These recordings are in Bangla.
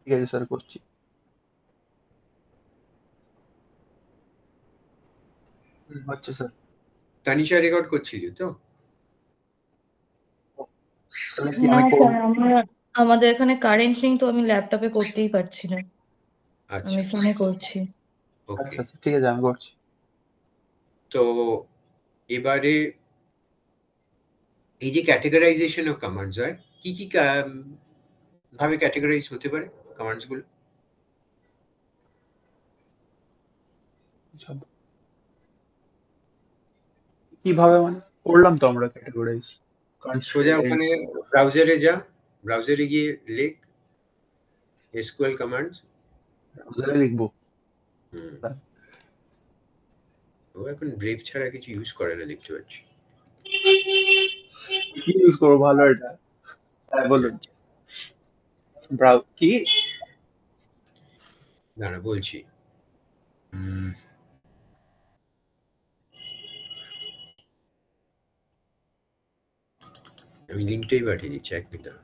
ঠিক আছে স্যার, করছি। হচ্ছে স্যার। তানিশা রেকর্ড করছিল তো? তাহলে কি না আমি স্যার, আমাদের এখানে কারেন্ট নেই, তো আমি ল্যাপটপে করতেই পারছি না, আচ্ছা আমি ফোনে করছি। ওকে। আচ্ছা আচ্ছা, ঠিক আছে, আমি করছি। তো এবারে এই যে ক্যাটেগরাইজেশন অফ কমান্ডস হয়, কি কি ভাবে ক্যাটেগরাইজ হতে পারে কমান্ডস গুলো? সব কিভাবে মানে করলাম তো আমরা ক্যাটাগরাইজ সোজা ওখানে কনস্ট্রেন্টস। ব্রাউজারে যা, ব্রাউজারে গিয়ে লেখ এসকিউএল কমান্ডস। ব্রাউজারে লিখবো। ও এখন ব্রেভ ছাড়া কিছু ইউজ করে না দেখতে পাচ্ছি। কি ইউজ করবো ভালো এটা? হ্যাঁ বলুন। কি? দাঁড়া বলছি। আমি লিঙ্কটাই পাঠিয়ে দিচ্ছি, এক মিনিট দাঁড়া।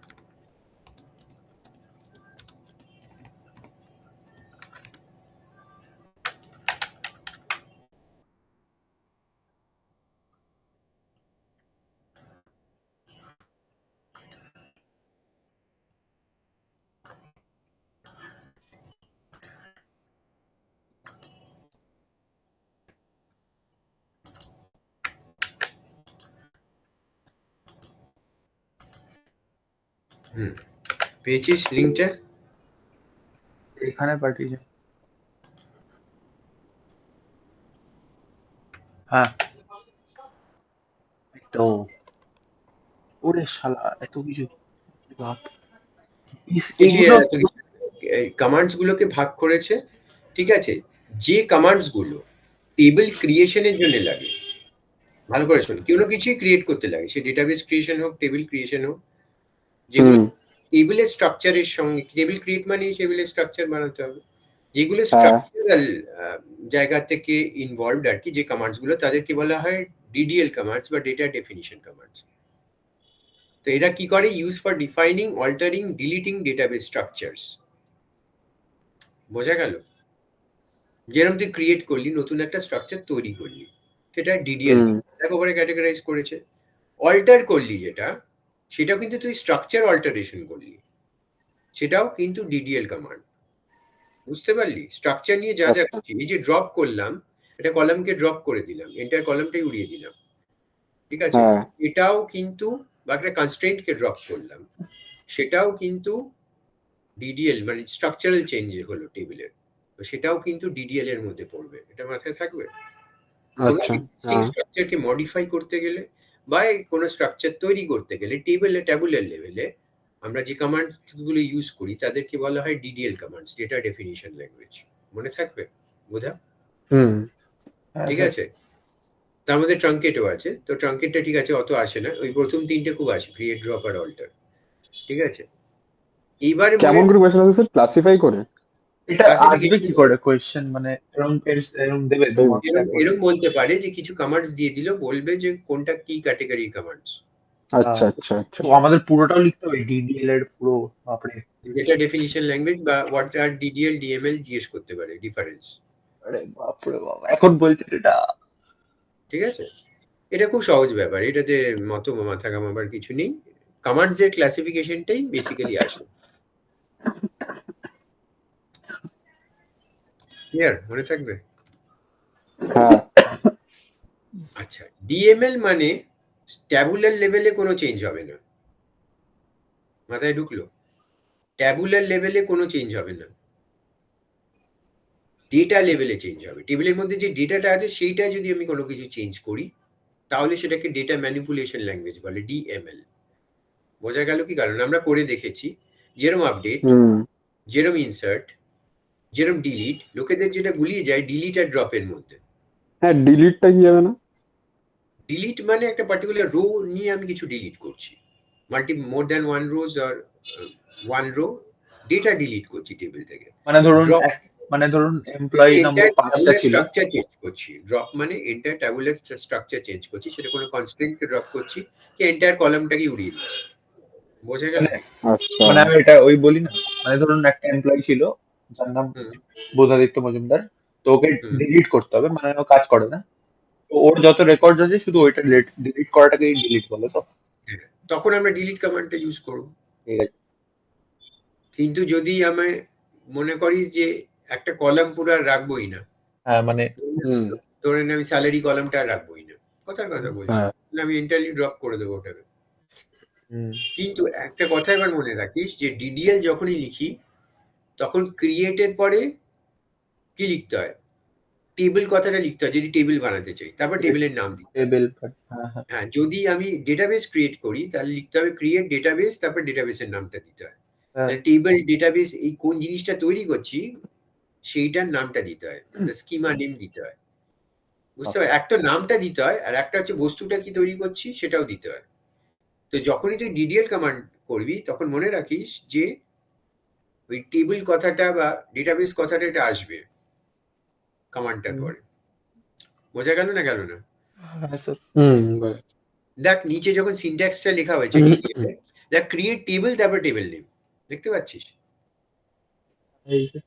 পেয়েছিস লিঙ্কটা? এখানে পাঠিয়েছে। হ্যাঁ, তো ওরে শালা এত কিছু! বাপ! এগুলো কমান্ডস গুলোকে ভাগ করেছে, ঠিক আছে? যে কমান্ডস গুলো টেবিল ক্রিয়েশনের জন্য লাগে, ভালো করে শোন, কোনো কিছুই ক্রিয়েট করতে লাগে, সে ডেটাবেস ক্রিয়েশন হোক, টেবিল ক্রিয়েশন হোক, যেগুলো টেবিলের স্ট্রাকচারের সঙ্গে, টেবিল ক্রিয়েট মানে টেবিলের স্ট্রাকচার বানাতে হবে, যেগুলো স্ট্রাকচারাল জায়গা থেকে ইনভলভড আর কি, যে কমান্ডস গুলো তাদেরকে বলা হয় ডিডিএল কমান্ডস বা ডেটা ডেফিনিশন কমান্ডস। তো এরা কি করে? Use for defining, altering, deleting database structures. বোঝা গেল? যেরকম তুই ক্রিয়েট করলি, নতুন একটা স্ট্রাকচার তৈরি করলি, সেটা ডিডিএল দেখো পরে ক্যাটেগরাইজ করেছে। অল্টার করলি যেটা, সেটাও কিন্তু তুই স্ট্রাকচার অল্টারেশন করলি, সেটাও কিন্তু ডিডিএল কমান্ড। বুঝতে পারলি? স্ট্রাকচার নিয়ে যা যা করছি, এই যে ড্রপ করলাম, এটা কলামকে ড্রপ করে দিলাম, এন্টার কলামটাই উড়িয়ে দিলাম, ঠিক আছে? এটাও কিন্তু, বা একটা কনস্ট্রেন্টকে ড্রপ করলাম, সেটাও কিন্তু ডিডিএল, মানে স্ট্রাকচারাল চেঞ্জ হলো টেবিলের, তো সেটাও কিন্তু ডিডিএল এর মধ্যে পড়বে। এটা মাথায় থাকবে। কোনো এক্সিস্টিং স্ট্রাকচারকে মডিফাই করতে গেলে বা কোনো স্ট্রাকচার তৈরি করতে গেলে ট্যাবুলার লেভেলে আমরা যে কমান্ডস গুলো ইউজ করি তাদেরকে বলা হয় DDL commands, data definition language. মনে থাকবে? বোঝা? ঠিক আছে? তার মধ্যে ট্রাঙ্কেটও আছে, তো ট্রাঙ্কেটটা ঠিক আছে, অত আসে না, ওই প্রথম তিনটে খুব আসে, ক্রিয়েট, ড্রপ আর অল্টার, ঠিক আছে? এইবারে কেমন করে কোয়েশ্চেন আছে স্যার, ক্লাসিফাই করে? এটা আসবে কি করে কোয়েশ্চেন? মানে এরকম এরকম দেবে দু মার্কস এক এরকম বলতে পারে যে কিছু কমান্ডস দিয়ে দিল, বলবে যে কোনটা কি ক্যাটাগরির কমান্ডস। আচ্ছা আচ্ছা আচ্ছা। তো আমাদের পুরোটাও লিখতে হবে ডিডিএল এর পুরো? বাপরে! ডেটা ডেফিনিশন ল্যাঙ্গুয়েজ বা হোয়াট আর ডিডিএল ডিএমএল জিজ্ঞেস করতে পারে, ডিফারেন্স। আরে বাপরে বাপ, এখন বলছেন এটা! ঠিক আছে? এটা খুব সহজ ব্যাপার, এটাতে মত মাথা ঘামাবার কিছু নেই। কমান্ডস এর ক্লাসিফিকেশনটাই বেসিক্যালি আসে। ক্লিয়ার? মনে থাকবে? হ্যাঁ। আচ্ছা, ডিএমএল মানে ট্যাবুলার লেভেলে কোনো চেঞ্জ হবে না। মাথায় ঢুকলো? ট্যাবুলার লেভেলে কোনো চেঞ্জ হবে না, ডেটা লেভেলে চেঞ্জ হবে। টেবিলের মধ্যে যে ডেটাটা আছে সেইটা যদি আমি কোনো কিছু চেঞ্জ করি, তাহলে সেটাকে ডেটা ম্যানিপুলেশন ল্যাঙ্গুয়েজ বলে, ডিএমএল। বোঝা গেল কি? কারণ আমরা করে দেখেছি, যেরকম আপডেট, যেরকম ইনসার্ট, যেরকম ডিলিট, লোকেদের যেটা গুলিয়ে যায় ডিলিট আর ড্রপের মধ্যে। হ্যাঁ, ডিলিটটা কি হবে না? ডিলিট মানে একটা পার্টিকুলার রো নিয়ে আমি কিছু ডিলিট করছি, মোর দ্যান ওয়ান রোজ আর ওয়ান রো ডেটা ডিলিট করছি টেবিল থেকে। মানে ধরুন এমপ্লয়ি নম্বর 5টা ছিল, স্ট্রাকচার চেঞ্জ করছি। ড্রপ মানে এন্টায়ার ট্যাবুলার স্ট্রাকচার চেঞ্জ করছি, সেটা কোনো কনস্ট্রেন্টকে ড্রপ করছি, কি এন্টায়ার কলামটাকে উড়িয়ে দিচ্ছি। বোঝা গেল? মানে আমি এটা ওই বলি না, মানে ধরুন একটা এমপ্লয়ি ছিল যার নাম হুম, বোধাদিত্য মজুমদার, তো ওকে হুম। ডিলিট করতে হবে, মানে ও কাজ করে না, তো ওর যত রেকর্ড আছে শুধু ওইটা ডিলিট করাটাকেই ডিলিট বলে। তো হ্যাঁ, তখন আমরা ডিলিট কমান্ডটা ইউজ করব। ঠিক আছে। কিন্তু যদি আমি মনে করি যে একটা কলাম পুরো আর রাখবোই না, হ্যাঁ মানে হুম ধরে নিন আমি স্যালারি কলামটা আর রাখবোই না, কথার কথা বলছি, হ্যাঁ তাহলে আমি এন্টারলি ড্রপ করে দেবো ওটাকে। হুম, কিন্তু একটা কথা এবার মনে রাখিস যে ডিডিএল যখনই লিখি তখন ক্রিয়েটের পরে কি লিখতে হয়, টেবিল কথাটা লিখতে হয় যদি টেবিল বানাতে চাই, তারপর টেবিলের নাম দিই। টেবিল, হ্যাঁ হ্যাঁ হ্যাঁ, যদি আমি ডেটাবেস ক্রিয়েট করি তাহলে লিখতে হবে ক্রিয়েট ডেটাবেস, তারপর ডেটাবেসের নামটা দিতে হয়। হ্যাঁ টেবিল ডেটাবেস এই কোন জিনিসটা তৈরি করছি সেইটার নামটা দিতে হয়, স্কিমা নেম দিতে হয়, বুঝতে পারো? একটা নামটা দিতে হয় আর একটা হচ্ছে বস্তুটা কি তৈরি করছি সেটাও দিতে হয়। তো যখনই তুই ডিডিএল কমান্ড করবি তখন মনে রাখিস যে ওই টেবিল কথাটা বা ডেটাবেস কথাটা এটা আসবে কমান্ডটার পরে। বোঝা গেল না গেল না? হ্যাঁ স্যার। বাহ। দেখ নিচে যখন সিনট্যাক্সটা লেখা হয়েছে ডিডিএল এ, দেখ ক্রিয়েট টেবিল তারপর টেবিল নেম, দেখতে পাচ্ছিস? এই যে,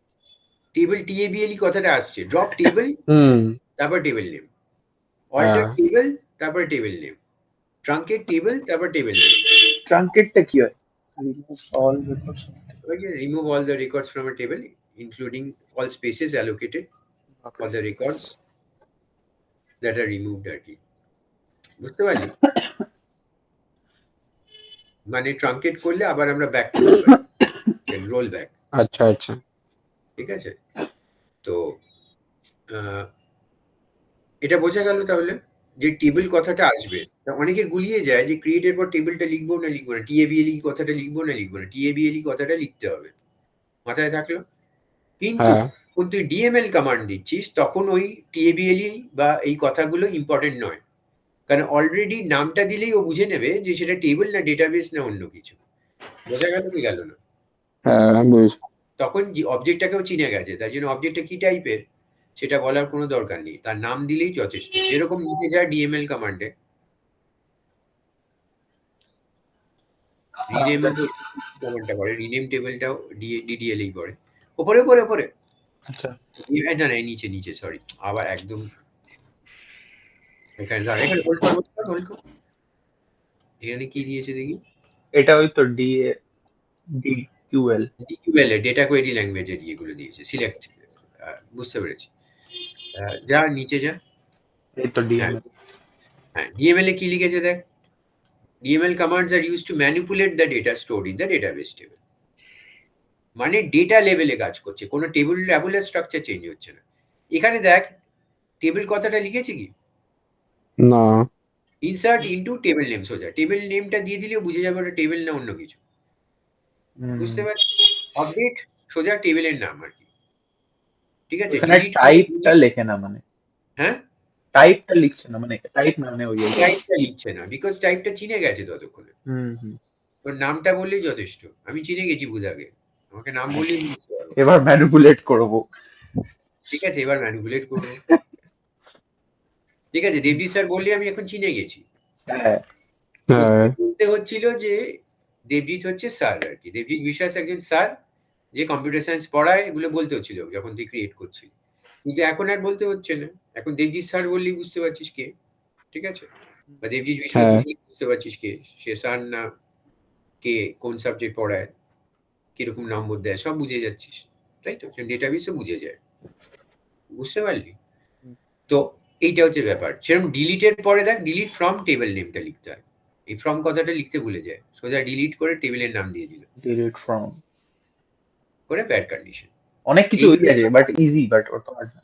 টেবিল টিএবিএলই কথাটা আসছে, ড্রপ টেবিল হুম তারপর টেবিল নেম, হ্যাঁ অল্টার টেবিল তারপর টেবিল নেম, ট্রাঙ্কেট টেবিল তারপর টেবিল নেম। ট্রাঙ্কেটটা কি হয়? All records. Remove all the records from a table including all spaces allocated for the records that are removed আর কি, বুঝতে পারলি? মানে ট্রাঙ্কেট করলে আবার আমরা ব্যাক করতে পারি, রোল ব্যাক, আচ্ছা আচ্ছা ঠিক আছে? তো এটা বোঝা গেল তাহলে যে টেবিল কথাটা আসবে। তা অনেকের গুলিয়ে যায় যে ক্রিয়েটের পর টেবিলটা লিখবো না লিখবো না, টিএবিএলই কথাটা লিখবো না লিখবো না, টিএবিএলই কথাটা লিখতে হবে, মাথায় থাকলো? কিন্তু হ্যাঁ যখন তুই ডিএমএল কমান্ড দিচ্ছিস তখন ওই টিএবিএলই বা এই কথাগুলো ইম্পর্টেন্ট নয়, কারণ অলরেডি নামটা দিলেই ও বুঝে নেবে যে সেটা টেবিল না ডেটাবেস না অন্য কিছু। বোঝা গেল কি গেল না? হ্যাঁ বুঝেছি তখন যে অবজেক্টটাকেও চিনে গেছে, তাই জন্য অবজেক্টটা কি টাইপের সেটা বলার কোনো দরকার নেই, তার নাম দিলেই যথেষ্ট। যেরকম লিখে যায় ডিএমএল কমান্ডে, রিনেম কমান্ডটা করে, রিনেম টেবিলটাও ডিডিএল এই করে। ওপরে ওপরে ওপরে, আচ্ছা, না না নিচে নিচে, সরি, আবার একদম এখানে দাঁড়া, এখানে হোল্ড কর হোল্ড কর হোল্ড কর। এখানে কি দিয়েছে দেখি? এটা ওই তো ডিকিউএল। ডিকিউএল এ ডেটা কোয়েরি ল্যাঙ্গুয়েজের ইয়েগুলো দিয়েছে, সিলেক্ট, বুঝতে পেরেছি। যা নিচে যা। এই তো হ্যাঁ ডিএমএল। হ্যাঁ, ডিএমএল এ কি লিখেছে দেখ, DML commands are used to manipulate the data stored in the database table. মানে ডেটা লেভেলে কাজ করছে, কোনো টেবিল ট্যাবুলার স্ট্রাকচার চেঞ্জ হচ্ছে না। এখানে দেখ টেবিল কথাটা লিখেছে কি, না ইনসার্ট ইনটু টেবিল নেম, সোজা টেবিল নেমটা দিয়ে দিলেও বুঝে যাবে ওটা টেবিল না অন্য কিছু, বুঝতে পারছিস? আপডেট সোজা টেবিলের নাম আর কি, ঠিক আছে? এখানে ডিলিট টাইপটা লেখে না, মানে হ্যাঁ, টাইপটা লিখছে না, মানে টাইপ না, মানে ওই টাইপটা লিখছে না বিকজ টাইপটা চিনে গেছে ততক্ষণে, হুম। তোর নামটা বললেই যথেষ্ট, আমি চিনে গেছি বুধাকে, আমাকে নাম বললেই বুঝতে পারবো। এবার ম্যানিপুলেট করবো। ঠিক আছে, এবার ম্যানিপুলেট করবো। ঠিক আছে, দেবজি স্যার বললে আমি এখন চিনে গেছি। হ্যাঁ হ্যাঁ বলতে হচ্ছিল যে দেবজিৎ হচ্ছে স্যার আর কি, দেবজিৎ বিশ্বাস একজন স্যার যে কম্পিউটার সায়েন্স পড়ায়, এগুলো বলতে হচ্ছিল যখন তুই ক্রিয়েট করছিস, কিন্তু এখন আর বলতে হচ্ছে না, এখন দেবজিৎ স্যার বললেই বুঝতে পারছিস কে, ঠিক আছে? বা দেবজিৎ বিশ্বাস হ্যাঁ বললেই বুঝতে পারছিস কে, সে স্যার না কে, কোন সাবজেক্ট পড়ায়, কিরকম নম্বর দেয়, সব বুঝে যাচ্ছিস, তাই তো? ডেটাবেসও বুঝে যায়, বুঝতে পারলি? তো এইটা হচ্ছে ব্যাপার। সেরকম ডিলিটের পরে দেখ ডিলিট ফ্রম টেবিল নেমটা লিখতে হয়, এই ফ্রম কথাটা লিখতে ভুলে যায়, সোজা ডিলিট করে টেবিলের নাম দিয়ে দিল, ডিলিট ফ্রম। করে ব্যাড কন্ডিশন। অনেক কিছু এইগুলো আছে বাট ইজি, বাট ওর তো hard না।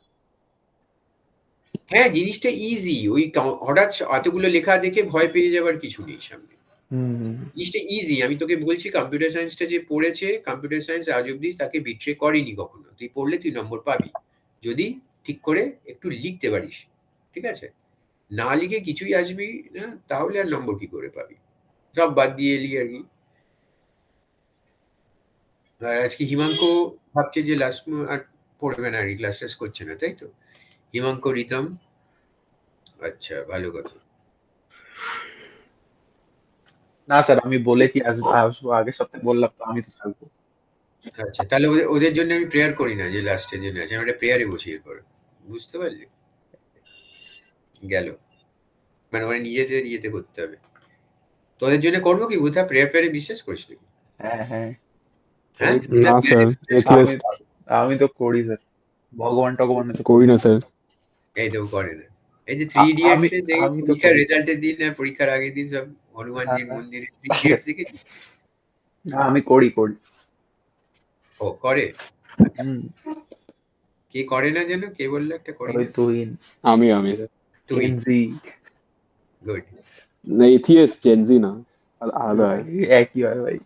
হ্যাঁ, জিনিসটা ইজি, ওই হঠাৎ এতগুলো লেখা দেখে ভয় পেয়ে যাবার কিছু নেই সামনে, হুম। জিনিসটা ইজি। আমি তোকে বলছি কম্পিউটার সায়েন্সটা যে পড়েছে, কম্পিউটার সায়েন্স আজ অব্দি তাকে বিট্রে করেনি কখনো, তুই পড়লে তুই নম্বর পাবি যদি ঠিক করে একটু লিখতে পারিস, ঠিক আছে? না লিখে কিছুই আসবি না, তাহলে আর নম্বর কি করে পাবি, সব বাদ দিয়ে এলি আর কি। আর আজকে হিমাঙ্ক ভাবছে যে লাস্ট আর পড়বে না আর কি, ক্লাস টাস করছে না, তাই তো? হিমাঙ্ক, রিতম, আচ্ছা ভালো কথা। না স্যার, আমি বলেছি আসবো, আগের সপ্তাহে বললাম তো, আমি তো থাকবো। আচ্ছা, তাহলে ওদের জন্য আমি প্রেয়ার করি না, যে লাস্টের জন্য আছে, আমি একটা প্রেয়ারে বসি এরপর। বুঝতে পারলি? গেল। মানে ওরা নিজেদের ইয়েতে করতে হবে। তোদের জন্য করবো কি বুধা? প্রেয়ারে বিশ্বাস করিস নাকি? হ্যাঁ হ্যাঁ হ্যাঁ, করি তো। বুধা না prayer এ স্যার, বিশ্বাস করে? আমি আমি তো করি স্যার, ভগবান টগবানে তো করি করি না না। স্যার। এই তো করে না। এই যে থ্রি আমি ইডিয়টস এ দেখি আমি তো পরীক্ষার করি। রেজাল্টের দিন আর পরীক্ষার আগের দিন সব হনুমানজির মন্দিরে থ্রি ইডিয়টস দেখেছিস? না, আমি করি করি। ও করে। হুম। কে করে না যেন, কে বললো একটা করি ওই না? তুই আমি স্যার। তুই। এনজি গুড। না, এথিয়েস্ট জেনজি না, আলাদা হয়। একই হয় ভাই।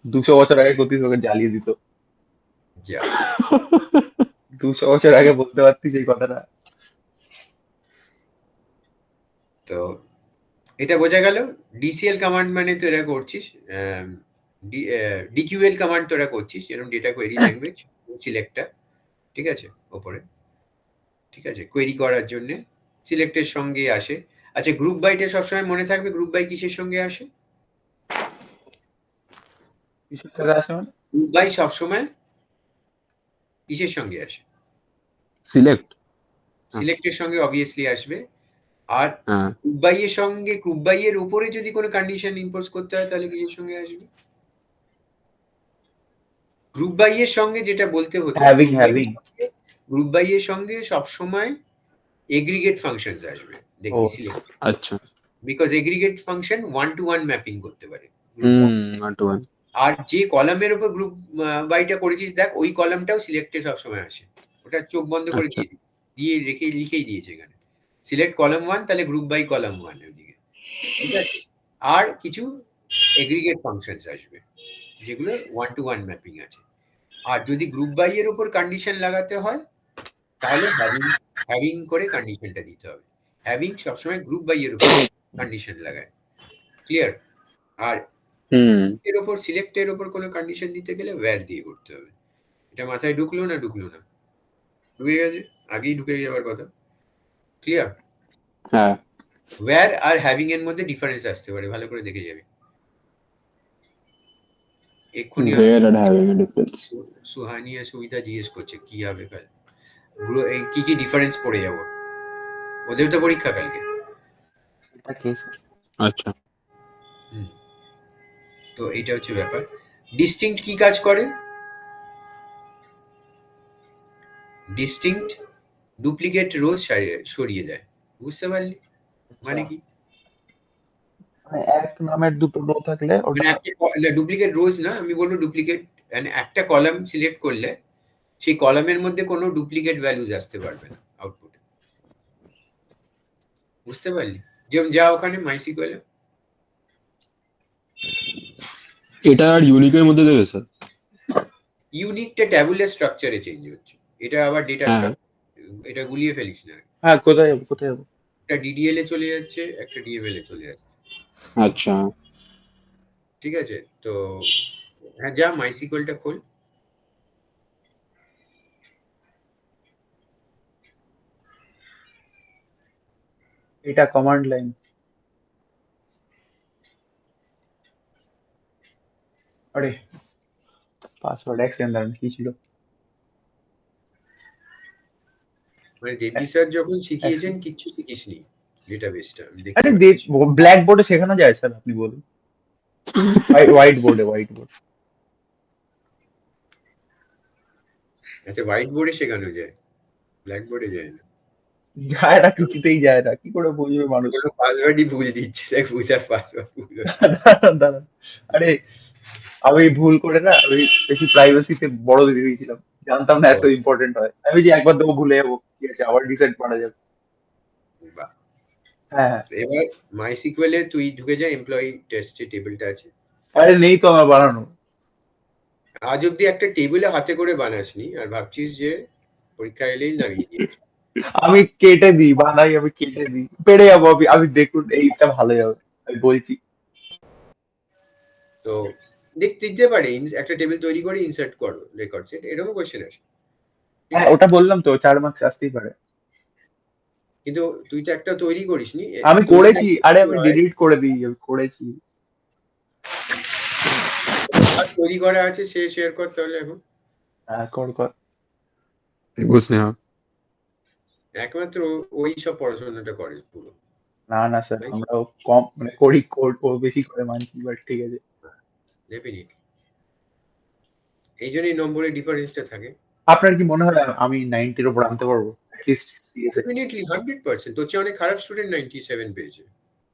200 বছর আগে কতিস ওকে জ্বালিয়ে দিত। যা। 200 বছর আগে বলতে পারতিস এই কথাটা। তো এটা বোঝা গেল। ডিসিএল কমান্ড মানে তো এরা করছিস, ডিকিউএল কমান্ড তোরা করছিস, যেরকম ডেটা কোয়েরি ল্যাঙ্গুয়েজ সিলেক্টটা, ঠিক আছে, ওপরে, ঠিক আছে, কোয়েরি করার জন্য সিলেক্টের সঙ্গে আসে। আচ্ছা, গ্রুপ বাইটা সবসময় মনে থাকবে, গ্রুপ বাই কিসের সঙ্গে আসে? কিসের সাথে আসে মানে? গ্রুপ বাই সবসময় কিসের সঙ্গে আসে? সিলেক্ট। সিলেক্টের সঙ্গে অবভিয়াসলি আসবে। আর হ্যাঁ, গ্রুপ বাই এর সঙ্গে, গ্রুপ বাই এর উপরে যদি কোনো কন্ডিশন ইম্পোজ করতে হয় তাহলে কিসের সঙ্গে আসবে? গ্রুপ বাই এর সঙ্গে যেটা বলতে হতো, হ্যাভিং। গ্রুপ বাই এর সঙ্গে সবসময় এগ্রিগেট ফাংশনস আসবে, ও দেখবি সিলেক্ট। আচ্ছা। Because aggregate function one to one mapping করতে পারে group by। 1 to 1। আর যে কলামের উপর গ্রুপ বাইটা করেছিস দেখ, ওই কলামটাও সিলেক্টে সবসময় আসে। ওটা চোখ বন্ধ করে আচ্ছা। দিয়ে রেখে লিখেই দিয়েছে এখানে, সিলেক্ট কলাম 1, তাহলে গ্রুপ বাই কলাম 1 ওইদিকে, ঠিক আছে। আর কিছু এগ্রিগেট ফাংশনস আসবে যেগুলো ওয়ান টু ওয়ান ম্যাপিং আছে। আর যদি গ্রুপ বাই এর উপর কন্ডিশন লাগাতে হয় তাহলে হ্যাভিং করে কন্ডিশনটা দিতে হবে। হ্যাভিং সবসময় গ্রুপ বাই এর উপর কন্ডিশন লাগায়, ক্লিয়ার। আর এর উপর সিলেক্টের উপর কোনো কন্ডিশন দিতে গেলে ওয়্যার দিয়ে করতে হবে। এটা মাথায় ঢুকলো না? ঢুকে গেছে? আগেই ঢুকে যাওয়ার কথা, ক্লিয়ার। হ্যাঁ। ওয়্যার আর হ্যাভিং এর মধ্যে ডিফারেন্স আসতে পারে, ভালো করে দেখে যাবে। এক্ষুনি Where and having a difference. Suhani আর সুমিতা জিজ্ঞেস করছে কি হবে কাল, এই কি কি ডিফারেন্স পড়ে যাব, ওদের তো পরীক্ষা কালকে। এটা কে স্যার? আচ্ছা। তো এইটা হচ্ছে ব্যাপার। ডিস্টিংক্ট কি কাজ করে? ডিস্টিংক্ট ডুপ্লিকেট রো সরিয়ে দেয়, বুঝতে পারলি? মানে কি? মানে এক নামের দুটো রো থাকলে মানে ওটা একটা ডুপ্লিকেট রোজ না, আমি বলবো ডুপ্লিকেট, মানে একটা কলাম সিলেক্ট করলে সেই কলামের মধ্যে কোনো ডুপ্লিকেট ভ্যালুজ আসতে পারবে না আউটপুটে, বুঝতে পারলি? যেমন যা ওখানে মাইসিকুয়েল এটা আর ইউনিকের মধ্যে দেবে স্যার? ইউনিকটা ট্যাবুলার স্ট্রাকচারে চেঞ্জ হচ্ছে, এটা আবার ডেটা হ্যাঁ। স্ট্রাকচার, এটা গুলিয়ে ফেলিস না। হ্যাঁ কোথায় যাবো? একটা ডিডিএল এ চলে যাচ্ছে, একটা ডিএমএল এ চলে যাচ্ছে, আচ্ছা। ঠিক আছে। তো হ্যাঁ, যা মাইসিকুয়েলটা খোল। এটা কমান্ড লাইন। আরে পাসওয়ার্ড এক সেকেন্ড দাঁড়ান, কি ছিল? মানে দেবী স্যার যখন শিখিয়েছেন কিচ্ছু শিখিসনি ডেটাবেসটা, আমি দেখতে আরে পাচ্ছি। ব্ল্যাক বোর্ডে শেখানো যায় স্যার, আপনি বলুন। White board. আচ্ছা, হোয়াইট বোর্ডে শেখানো যায়, ব্ল্যাক বোর্ডে যায় না। যায় না, কিছুতেই যায় না, কি করে বুঝবে মানুষ? কোনো পাসওয়ার্ডই ভুল দিচ্ছে, দেখ বুঝার পাসওয়ার্ড ভুল হচ্ছে। দাঁড়ান। আরে আমি ভুল করে না, আমি বেশি প্রাইভেসিতে বড় দিয়ে দিয়েছিলাম, জানতাম না এত ইম্পর্টেন্ট হয়। আমি যে একবার দেবো ভুলে যাবো, ঠিক আছে, আবার ডিসাইড করা যাবে। বাহ। হ্যাঁ। এবার মাইসিকুয়েল এ তুই ঢুকে যা, এমপ্লয়ি টেস্ট যে টেবিলটা আছে। আরে নেই তো আমার বানানো। আজ অব্দি একটা টেবিলে হাতে করে বানাসনি, আর ভাবছিস যে পরীক্ষা এলেই নামিয়ে দিয়েছিস। আমি কেটে দিই, বানাই, আমি কেটে দিই, পেরে যাবো। আমি দেখুন এইটা ভালো যাবে, আমি বলছি। তো দিতে পারে, একটা টেবিল তৈরি করে ইনসার্ট করো রেকর্ড সেট, এরকম কোশ্চেন আসে। হ্যাঁ ওটা বললাম তো, 4 মার্কস আসতেই পারে। কিন্তু তুই তো একটা তৈরি করিসনি। আমি করেছি, আরে আমি ডিলিট করে দিই, আমি করেছি। তৈরি করা আছে সে শেয়ার কর তাহলে এখন। হ্যাঁ, কর। দেবস্নেহা। একমাত্র ওই সব পড়াশোনাটা করে পুরো। না স্যার, তাই আমরাও কম মানে করি, ও বেশি করে মানছি, বাট ঠিক আছে। ডেফিনিটলি। এই জন্যই নম্বরের ডিফারেন্সটা থাকে। আপনার কি মনে হয় আমি 90-র উপর আনতে পারবো অ্যাটলিস্ট সিএসএ? ডেফিনিটলি 100%। তোর চেয়ে অনেক খারাপ স্টুডেন্ট 97 পেয়েছে।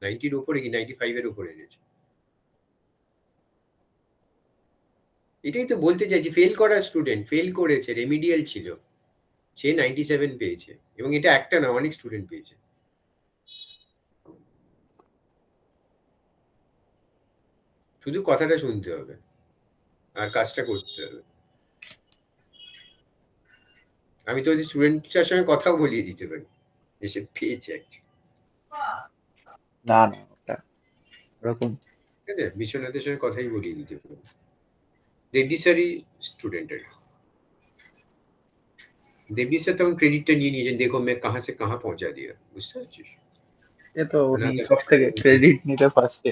90-র উপরে কি 95 এর উপরে এনেছে। এটাই তো বলতে চাইছি, ফেল করা স্টুডেন্ট ফেল করেছে, রেমিডিয়াল ছিল। সে 97 পেয়েছে এবং এটা একটা না, অনেক স্টুডেন্ট পেয়েছে। শুধু কথাটা শুনতে হবে আর কাজটা করতে হবে। আমি তো ওই স্টুডেন্টটার সঙ্গে কথাও বলিয়ে দিতে পারি যে সে পেয়েছে actually। না ওটা ওরকম। ঠিক আছে, বিশ্বনাথের সঙ্গে কথাই বলিয়ে দিতে পারি। দেবজি স্যারই স্টুডেন্টের। देवजी सर তখন ক্রেডিটটা নিয়ে নিয়েছেন, দেখো मैं कहाँ से कहाँ पहुंचा दिया, বুঝতে পারছিস? এ তো উনি ওনাকে সব থেকে ক্রেডিট নিতে ফার্স্টে।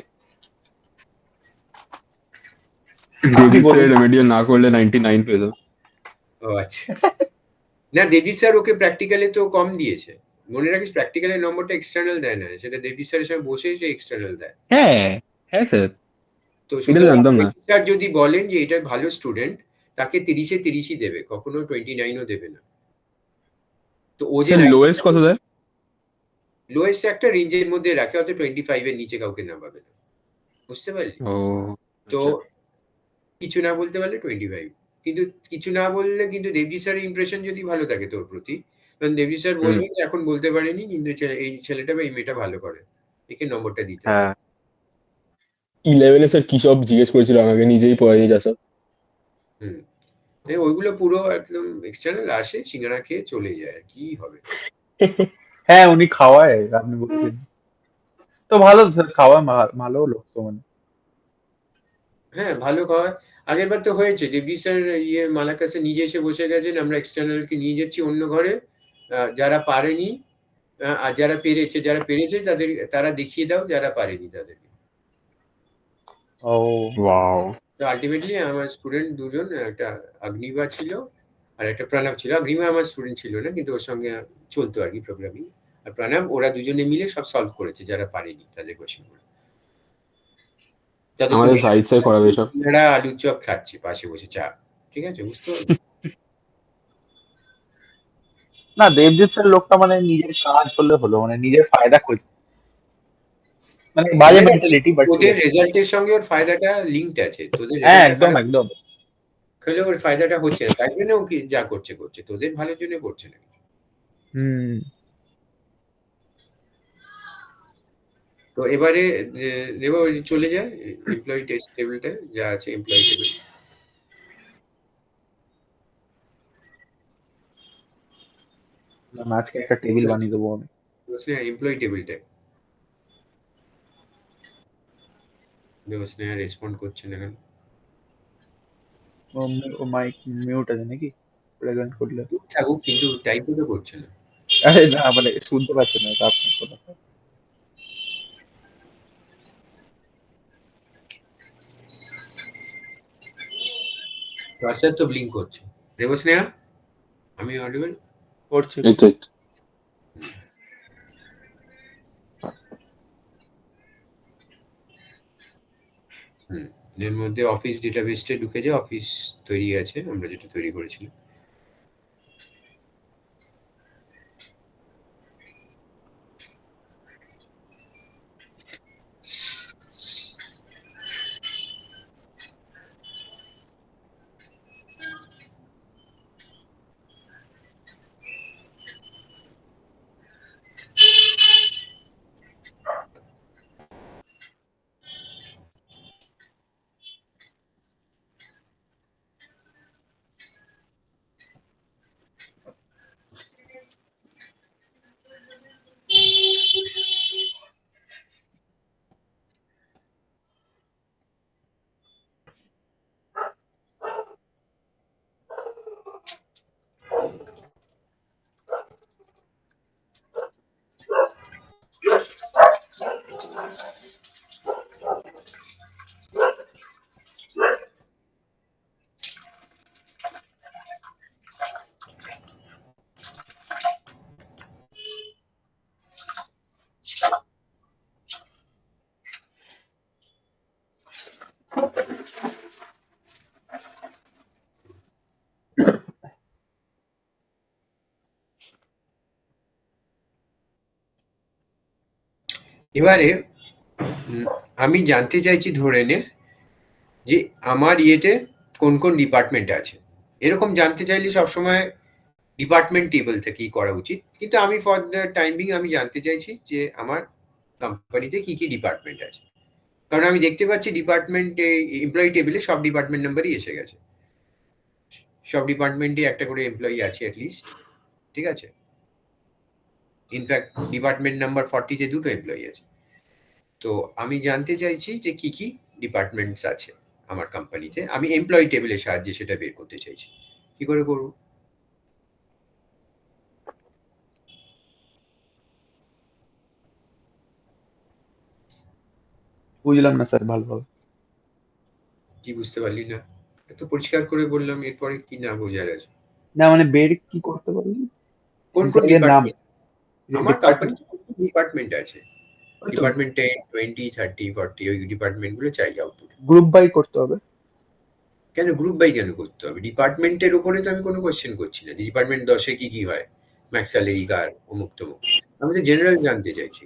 আপনি দেবজিৎ স্যার বলুন। রেমেডিয়াল না করলে 99 পেত। ও আচ্ছা। না, দেবজি স্যার ওকে প্র্যাকটিক্যালে তো কম দিয়েছে। মনে রাখিস প্র্যাকটিক্যালের নম্বরটা এক্সটার্নাল দেয় না, সেটা দেবজি স্যারের সঙ্গে বসে সে এক্সটার্নাল দেয়। হ্যাঁ, হ্যাঁ স্যার, তো এটা তো সুতরাং জানতাম না। দেবজি স্যার যদি বলেন যে এটা ভালো স্টুডেন্ট, তাকে 30-এ 30ই দেবে, কখনো 29ও দেবে না। তো ও যে স্যার লোয়েস্ট কত দেয়? লোয়েস্ট একটা রেঞ্জের মধ্যে রাখে, অত 25 এর নিচে কাউকে নামাবে না, বুঝতে পারলি? ও তো আচ্ছা। কিছু না বলতে পারলে 25। কিন্তু কিছু না বললে কিন্তু দেবজি স্যারের ইমপ্রেশন যদি ভালো থাকে তোর প্রতি, কারণ দেবজি স্যার হুম, বলবেন যে এখন বলতে পারেনি কিন্তু এই ছেলেটা বা এই মেয়েটা ভালো করে, একে নম্বরটা দিতে হবে। হ্যাঁ। 11 স্যার কি সব জিজ্ঞেস করেছিল আমাকে, নিজেই পড়ায়নি যা সব। হুম। তাই ওইগুলো পুরো একদম এক্সটার্নাল আসে, সিঙ্গারা খেয়ে চলে যায়, আর কি হবে। হ্যাঁ, উনি খাওয়ায়, আপনি বলছেন তো ভালো স্যার, খাওয়ায় ভালো লোক তো মানে। হ্যাঁ, ভালো খাওয়ায়। আগের বার তো হয়েছে, দেবজি স্যার মালাকাসে নিজে এসে বসে গেছেন, আমরা এক্সটার্নালকে নিয়ে যাচ্ছি অন্য ঘরে। যারা পারেনি, আর যারা পেরেছে তারা দেখিয়ে দাও, যারা পারেনি তাদেরকে। ও ওয়াও। তো আল্টিমেটলি আমার স্টুডেন্ট দুজন, একটা অগ্নিবা ছিল আর একটা প্রণব ছিল। অগ্নিবা আমার স্টুডেন্ট ছিল না, কিন্তু ওর সঙ্গে চলতো আর কি প্রোগ্রামিং। আর প্রণব, ওরা দুজনে মিলে সব সলভ করেছে যারা পারেনি তাদের কোশ্চেনগুলো। তাদেরকে আমাদের সাইড স্যার করাবে সব। মেয়েরা আলুর চপ খাচ্ছে পাশে বসে চা। ঠিক আছে, বুঝতে পারলি? না, দেবজিৎ স্যার লোকটা মানে নিজের কাজ করলে হলো, মানে নিজের ফায়দা খোঁজ, মানে বাজে মনে রাখিস, মেন্টালিটি, বাট ঠিক তোদের আছে। রেজাল্টের সঙ্গে ওর ফায়দাটা লিঙ্কড আছে। তোদের হ্যাঁ, রেজাল্টটা একদম খারাপ একদম। হলে ওর ফায়দাটা হচ্ছে না, তাই জন্য ও কি যা করছে করছে, তোদের ভালোর জন্য করছে না। হুম। তো এবারে দেব, চলে যায় এমপ্লয়ি টেস্ট টেবিলটা যা আছে, এমপ্লয়ি টেবিল। আজকে একটা টেবিল বানিয়ে দেবো আমি। এমপ্লয়ি টেবিলটা স্নেহা রেসপন্ড করছে না কেন? ও মাইক মিউট আছে নাকি প্রেজেন্ট করলে? থাকুক, কিন্তু টাইপও তো করছে না। আরে না, মানে শুনতে পাচ্ছেন না তো আপনার কথা। রাস্তার তো ব্লিঙ্ক করছে। দেবস্নেহা, আমি অডিবল? করছে এই তো এই তো। হুম। এর মধ্যে অফিস ডেটাবেসটা ঢুকে যায়, অফিস তৈরি আছে আমরা যেটা তৈরি করেছিলাম। এবারে আমি জানতে চাইছি, ধরে নে যে আমার ইয়েতে কোন কোন ডিপার্টমেন্ট আছে। এরকম জানতে চাইলে সবসময় ডিপার্টমেন্ট টেবিল থেকেই করা উচিত, কিন্তু আমি ফর দ্য টাইম বিং আমি জানতে চাইছি যে আমার কোম্পানিতে কি কি ডিপার্টমেন্ট আছে। কারণ আমি দেখতে পাচ্ছি ডিপার্টমেন্টে এমপ্লয়ি টেবিলে সব ডিপার্টমেন্ট নাম্বারই এসে গেছে, সব ডিপার্টমেন্টে একটা করে এমপ্লয়ি আছে অ্যাটলিস্ট, ঠিক আছে। ইনফ্যাক্ট ডিপার্টমেন্ট নাম্বার 40 তে দুটো এমপ্লয়ি আছে। তো আমি জানতে চাইছি যে কি কি ডিপার্টমেন্টস আছে আমার কোম্পানিতে, আমি এমপ্লয়ি টেবিলের সাহায্যে সেটা বের করতে চাইছি। কি করে করবো? বুঝলাম না স্যার ভালোভাবে। কি বুঝতে পারলি না? এত পরিষ্কার করে বললাম, এরপরে কি না বোঝার আছে? না মানে বের কি করতে পারলি? কোন কোন এমপ্লয়ীদের নাম, ডিপার্টমেন্ট আমার ডিপার্টমেন্ট। কোম্পানিতে ডিপার্টমেন্ট আছে, ওই তো ডিপার্টমেন্ট 10, 20, 30, 40 ওই ডিপার্টমেন্ট গুলো চাই আউটপুট। গ্রুপ বাই করতে হবে। কেন গ্রুপ বাই কেন করতে হবে? ডিপার্টমেন্টের উপরে তো আমি কোনো কোশ্চেন করছি না, ডিপার্টমেন্ট 10 কি কি হয়, ম্যাক্স স্যালারি কার, অমুক তমুক। আমি তো জেনারেল জানতে চাইছি।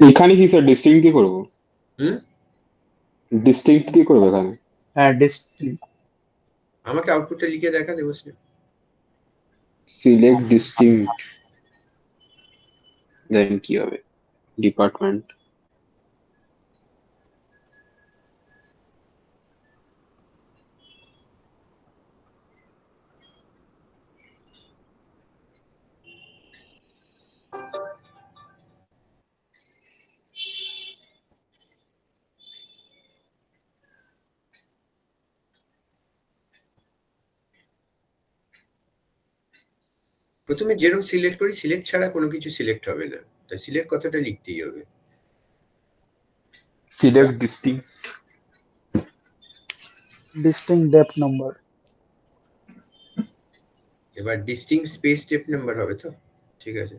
এখানে কি স্যার ডিস্টিংক্ট কি করবো? হুম? ডিস্টিংক্ট কি করবো এখানে? হ্যাঁ ডিস্ট্রিক্ট। আমাকে আউটপুটটা লিখে দেখা দেবো না? সিলেক্ট ডিস্টিংক্ট, দেন কি হবে? ডিপার্টমেন্ট। প্রথমে যেরকম সিলেক্ট করি, সিলেক্ট ছাড়া কোনো কিছু সিলেক্ট হবে না, তাই সিলেক্ট কথাটা লিখতেই হবে। Select distinct. Distinct depth number. এবার ডিস্টিং স্পেস স্টেপ নাম্বার হবে তো? ঠিক আছে।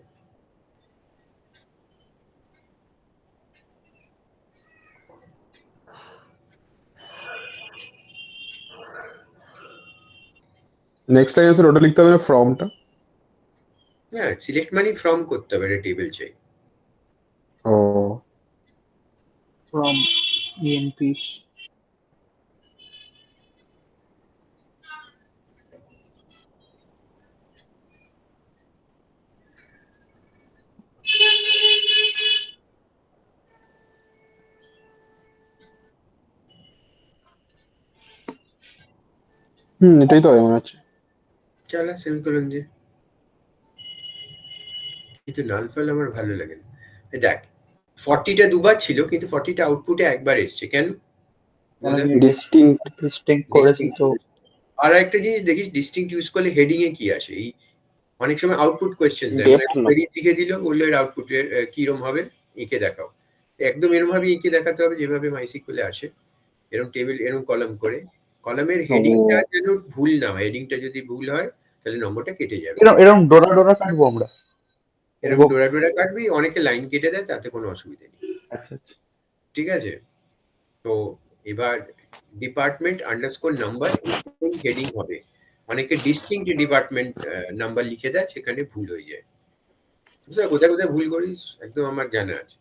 নেক্সট লাইন স্যার ওটা লিখতে হবে না, ফর্মটা? হ্যাঁ, সিলেক্ট মানে ফ্রম করতে হবে, এটা টেবিল চাই। ও ফ্রম ইএনপি। এটাই তো হবে মনে হচ্ছে। চালা সেমিকোলন দিয়ে। কিন্তু নাল ফাল আমার ভালো লাগে না। এই দেখ 40টা দুবার ছিল, কিন্তু 40টা আউটপুটে একবার এসছে, কেন? কেন বোঝা? কি ডিস্টিংক্ট। ডিস্টিংক্ট করেছি তো। আর একটা জিনিস দেখিস, ডিস্টিংক্ট ইউজ করলে হেডিং এ কি আসে, এই অনেক সময় আউটপুট কোয়েশ্চেন দেয়, মানে ডেপ্থ না। কোয়েরি লিখে দিল, বললো এর আউটপুটের কিরম হবে, এঁকে দেখাও। একদম এরম ভাবে এঁকে দেখাতে হবে যেভাবে মাইসিকিউএলে আসে, এরকম টেবিল, এরকম কলাম করে। কলামের হেডিংটা যেন ভুল না হয়, হেডিংটা যদি ভুল হয় তাহলে নম্বরটা কেটে যাবে। এরকম এরকম ডোরা ডোরা কাটবো আমরা। এরকম ডোরা ডোরা কাটবি, অনেকে লাইন কেটে দেয়, তাতে কোনো অসুবিধা নেই। আচ্ছা আচ্ছা। ঠিক আছে। তো এবার ডিপার্টমেন্ট আন্ডারস্কোর নাম্বার হেডিং হবে, অনেকে ডিস্টিংক্ট ডিপার্টমেন্ট নাম্বার লিখে দেয়, সেখানে ভুল হয়ে যায়। বুঝলে কোথায় কোথায় ভুল করিস একদম আমার জানা আছে।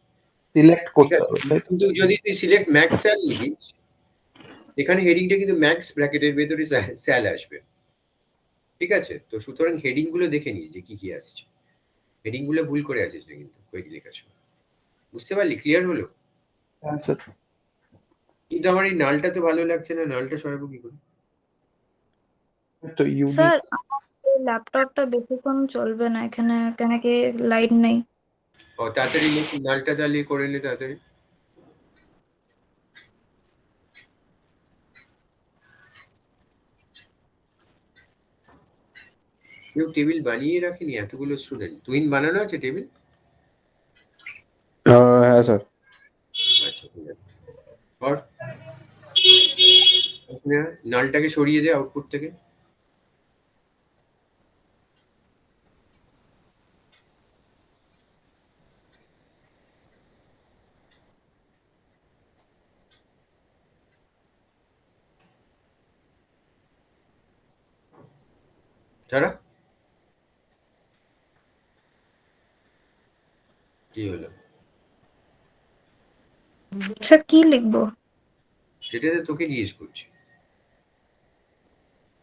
সিলেক্ট ঠিক করতে আছে, হবে তাই তো? কিন্তু যদি তুই সিলেক্ট ম্যাক্স স্যাল লিখিস, এখানে হেডিংটা কিন্তু ম্যাক্স ব্র্যাকেটের ভেতরে স্যাল আসবে। ঠিক আছে, তো সুতরাং হেডিং গুলো দেখে নিস যে কি কি আসছে, হেডিং গুলো ভুল করে আসিস না কিন্তু কোয়েরি লেখার সময়। বুঝতে পারলি? ক্লিয়ার হলো? হ্যাঁ স্যার। কিন্তু আমার এই নালটা তো ভালো লাগছে না, নালটা সরাবো কি করে? তো ইউনিক। স্যার আমার ল্যাপটপটা বেশিক্ষণ চলবে না, এখানে কেন কি লাইট নেই। ও তাড়াতাড়ি লিখ, নালটা তাহলে করে নে তাড়াতাড়ি। কেউ টেবিল বানিয়ে রাখেনি এতগুলো স্টুডেন্ট? টুইন বানানো আছে টেবিল? হ্যাঁ স্যার। আচ্ছা ঠিক আছে। আর নালটাকে সরিয়ে দে আউটপুট থেকে। ছাড়া কি হলো? আচ্ছা কি লিখবো? সেটা তো তোকে জিজ্ঞেস করছি।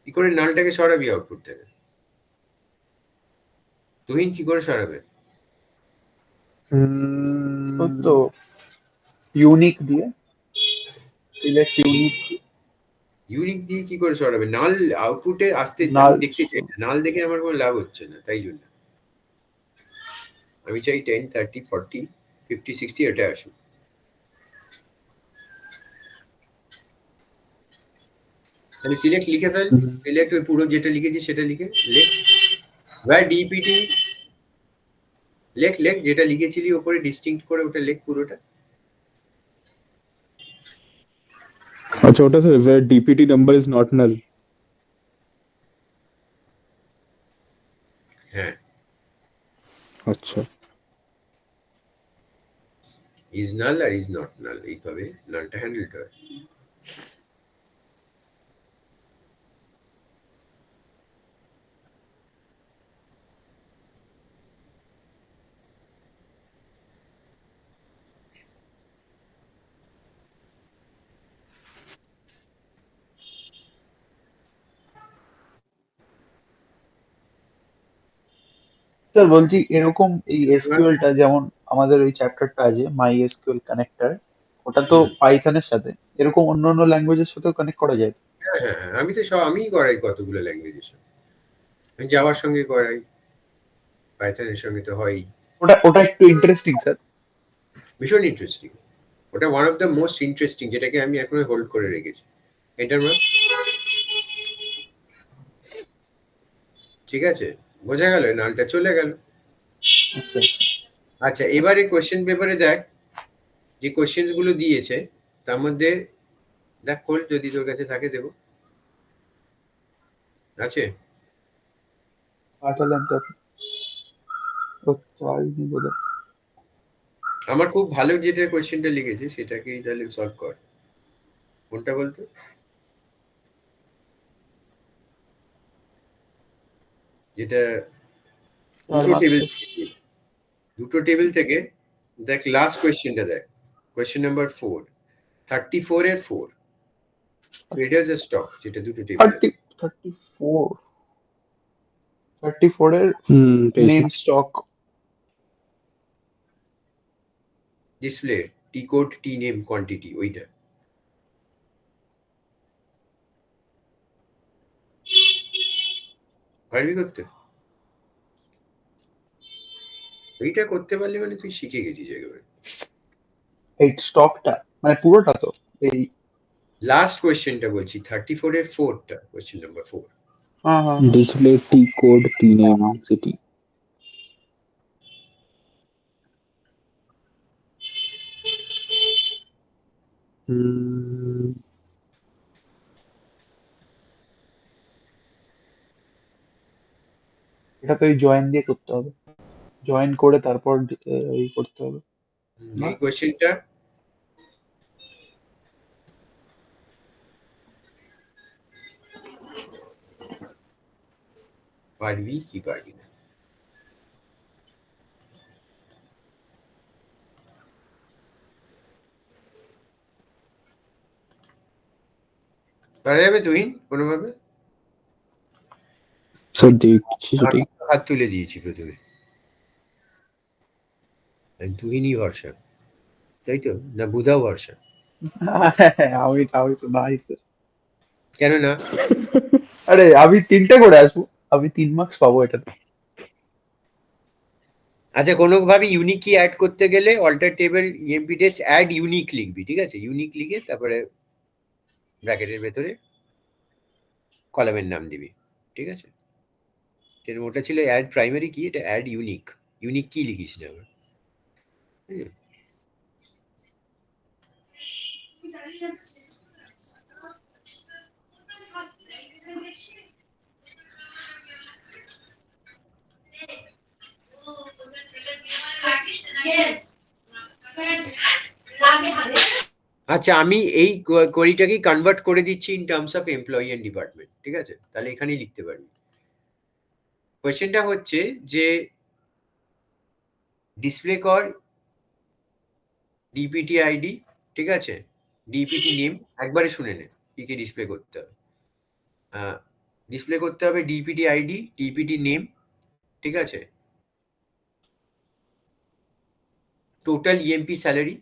কি করে নালটাকে সরাবি আউটপুট থেকে? তুহিন কি করে সরাবে? ওই তো ইউনিক দিয়ে, সিলেক্ট ইউনিক ইউনিক দিয়ে কি করে সরাবে? নাল আউটপুটে আসতে নাল। আমি দেখতে চাই না। নাল দেখে আমার কোনো লাভ হচ্ছে না, তাই জন্য আমি চাই 10, 30, 40, 50, 60 এটা আসুক। তাহলে সিলেক্ট লিখে ফেল, সিলেক্ট ওই পুরো যেটা লিখেছি সেটা লিখে লেখ, where dpt লেখ, লেখ যেটা লিখেছিলি ওপরে ডিস্টিংক্ট করে ওটা লেখ পুরোটা। আচ্ছা ওটা sir where DPT number is not null. হ্যাঁ, আচ্ছা is null R is not null, এইভাবে নালটা হ্যান্ডেল হয়। স্যার বলছি এরকম এই এসকিউএলটা যেমন আমাদের ওই চ্যাপ্টারটা আছে মাই এসকিউএল কানেক্টর, ওটা তো হুম, পাইথনের সাথে, এরকম অন্য অন্য ল্যাঙ্গুয়েজের সাথেও কানেক্ট করা যায় তো? হ্যাঁ হ্যাঁ হ্যাঁ, আমি তো সব আমিই করাই কতগুলো ল্যাঙ্গুয়েজের সঙ্গে। আমি জাভার সঙ্গে করাই, পাইথনের সঙ্গে তো হয়ই। ওটা ওটা একটু ইন্টারেস্টিং স্যার। ভীষণ ইন্টারেস্টিং, ওটা one of the most interesting, যেটাকে আমি এখনো হোল্ড করে রেখেছি। এন্টার মার্ক, ঠিক আছে, বোঝা গেল, নালটা চলে গেল। আচ্ছা আচ্ছা এবারে কোশ্চেন পেপারে দেখ, যে কোশ্চেন গুলো দিয়েছে তার মধ্যে দেখ, খোল যদি তোর কাছে থাকে দেবো, আছে? পাঠালাম তো। ও চাইনি বোধহয়। আমার খুব ভালো যেটা কোশ্চেনটা লিখেছে সেটাকেই তাহলে সলভ কর। কোনটা বলতো? যেটা দুটো টেবিল, দুটো টেবিল থেকে দেখ, লাস্ট কোয়েশ্চেনটা দেখ, কোয়েশ্চেন নাম্বার 4, 34 এর 4, ট্রেডার্স স্টক, যেটা দুটো টেবিল আছে। 34 এর পেয়েছি। Name stock. ডিসপ্লে টি কোড টি নেম কোয়ান্টিটি, ওইটা। পারবি করতে? ওইটা করতে পারলে মানে তুই শিখে গেছিস একেবারে। এই স্টকটা মানে পুরোটা তো এই। লাস্ট কোয়েশ্চেনটা বলছি, 34 এর 4টা, কোয়েশ্চেন নাম্বার 4। হ্যাঁ হ্যাঁ হ্যাঁ। ডিসপ্লে টি কোড টি নেম সিটি। এটা তো এই জয়েন দিয়ে করতে হবে, জয়েন করে তারপর এই করতে হবে না? এই কোয়েশ্চেনটা পারবি কি পারবি না? পারা যাবে তুহিন কোনোভাবে? স্যার দেখছি সেটাই। আমি তো হাত তুলে দিয়েছি প্রথমে, তুহিনই ভরসা, তাই তো? না বুধাও ভরসা? আমি আমি তো নাই স্যার। কেন না? আরে আমি 3টে করে আসবো, আমি 3 মার্কস পাবো এটাতে। আচ্ছা কোনোভাবে ইউনিক কি অ্যাড করতে গেলে alter table EMP test add unique লিখবি, ঠিক আছে? ইউনিক লিখে তারপরে ব্র্যাকেটের ভেতরে কলামের নাম দিবি, ঠিক আছে? সেরকম ওটা ছিল অ্যাড প্রাইমারি কি, এটা অ্যাড ইউনিক, ইউনিক কি লিখিস না আবার। হুম। আচ্ছা আমি এই কোয়েরিটাকে কনভার্ট করে দিচ্ছি in terms of employee and department, ঠিক আছে? তাহলে এখানেই লিখতে পারবি। কোয়েশ্চেনটা হচ্ছে যে ডিসপ্লে কর ডিপিটি আইডি ঠিক আছে, ডিপিটি নেম একবারে শুনে নে কি কি ডিসপ্লে করতে হবে। ডিসপ্লে করতে হবে ডিপিটি আইডি, ডিপিটি নেম, ঠিক আছে, টোটাল ইএমপি স্যালারি,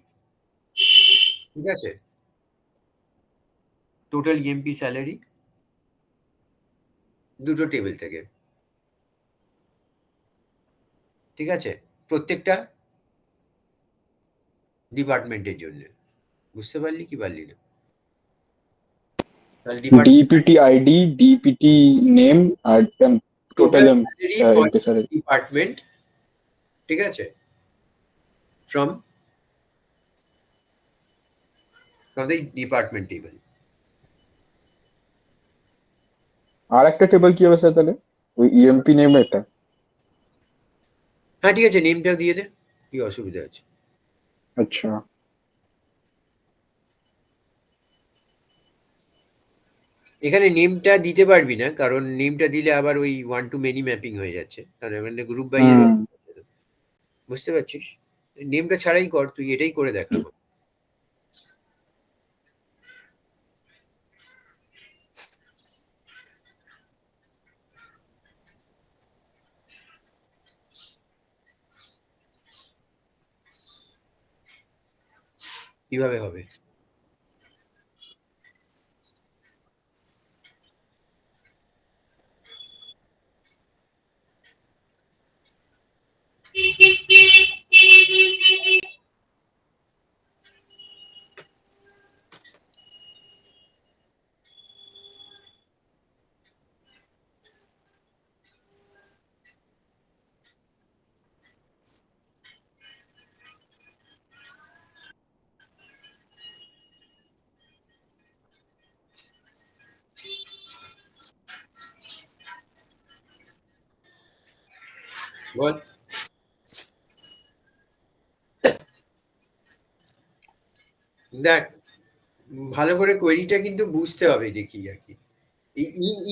ঠিক আছে, টোটাল ইএমপি স্যালারি দুটো টেবিল থেকে, ঠিক আছে, প্রত্যেকটা ডিপার্টমেন্টের জন্য। বুঝতে পারলি কি পারলি না? তাহলে ডিপিটি আইডি, ডিপিটি নেম আর total total salary for EMP salary. Department, ঠিক আছে, from the department table. আর একটা টেবিল কি হবে স্যার তাহলে, ওই ইএমপি নেম এটা? হ্যাঁ ঠিক আছে, নেমটাও দিয়ে দে, কি অসুবিধা আছে? আচ্ছা, এখানে নেমটা দিতে পারবি না, কারণ নেমটা দিলে আবার ওই ওয়ান টু মেনি ম্যাপিং হয়ে যাচ্ছে, কারণ এখানে গ্রুপ বাই এর হুম। বুঝতে পারছিস? নেমটা ছাড়াই কর, তুই এটাই করে দেখাবো। কিভাবে হবে? বল। দেখ, ভালো করে কোয়েরিটা কিন্তু বুঝতে হবে যে কি আর কি।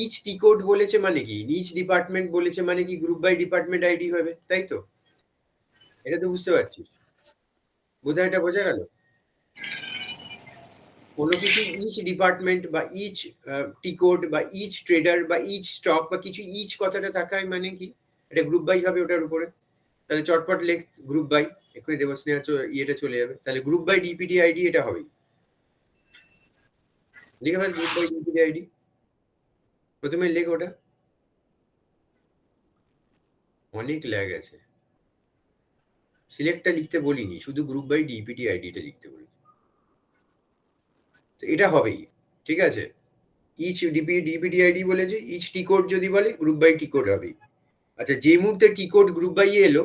ইচ টি কোড বলেছে মানে কি, ইচ ডিপার্টমেন্ট বলেছে মানে কি গ্রুপ বাই ডিপার্টমেন্ট আইডি হবে, তাই তো? এটা তো বুঝতে পারছিস? বোঝা বোঝা গেল? কোনো কিছু ইচ ডিপার্টমেন্ট বা ইচ টি কোড বা ইচ ট্রেডার বা ইচ স্টক বা কিছু ইচ কথাটা থাকায় মানে কি এটা গ্রুপ বাই হবে ওটার উপরে। তাহলে চটপট লেখ গ্রুপ বাই, এক্ষুনি দেবস্নেহা ইয়েটা চলে যাবে। তাহলে গ্রুপ বাই ডিপিডি আইডি এটা হবেই। লিখে ফেল গ্রুপ বাই ডিপিডি আইডি, প্রথমে লেখ ওটা। অনেক ল্যাগ আছে, সিলেক্টটা লিখতে বলিনি, শুধু গ্রুপ বাই ডিপিডি আইডিটা লিখতে বলি। তো এটা হবেই, ঠিক আছে। ইচ ডিপিডি আইডি বলেছে, ইচ টি কোড যদি বলে গ্রুপ বাই টি কোড হবেই। আচ্ছা, যে মুহূর্তে টি কোড গ্রুপ বাই এলো,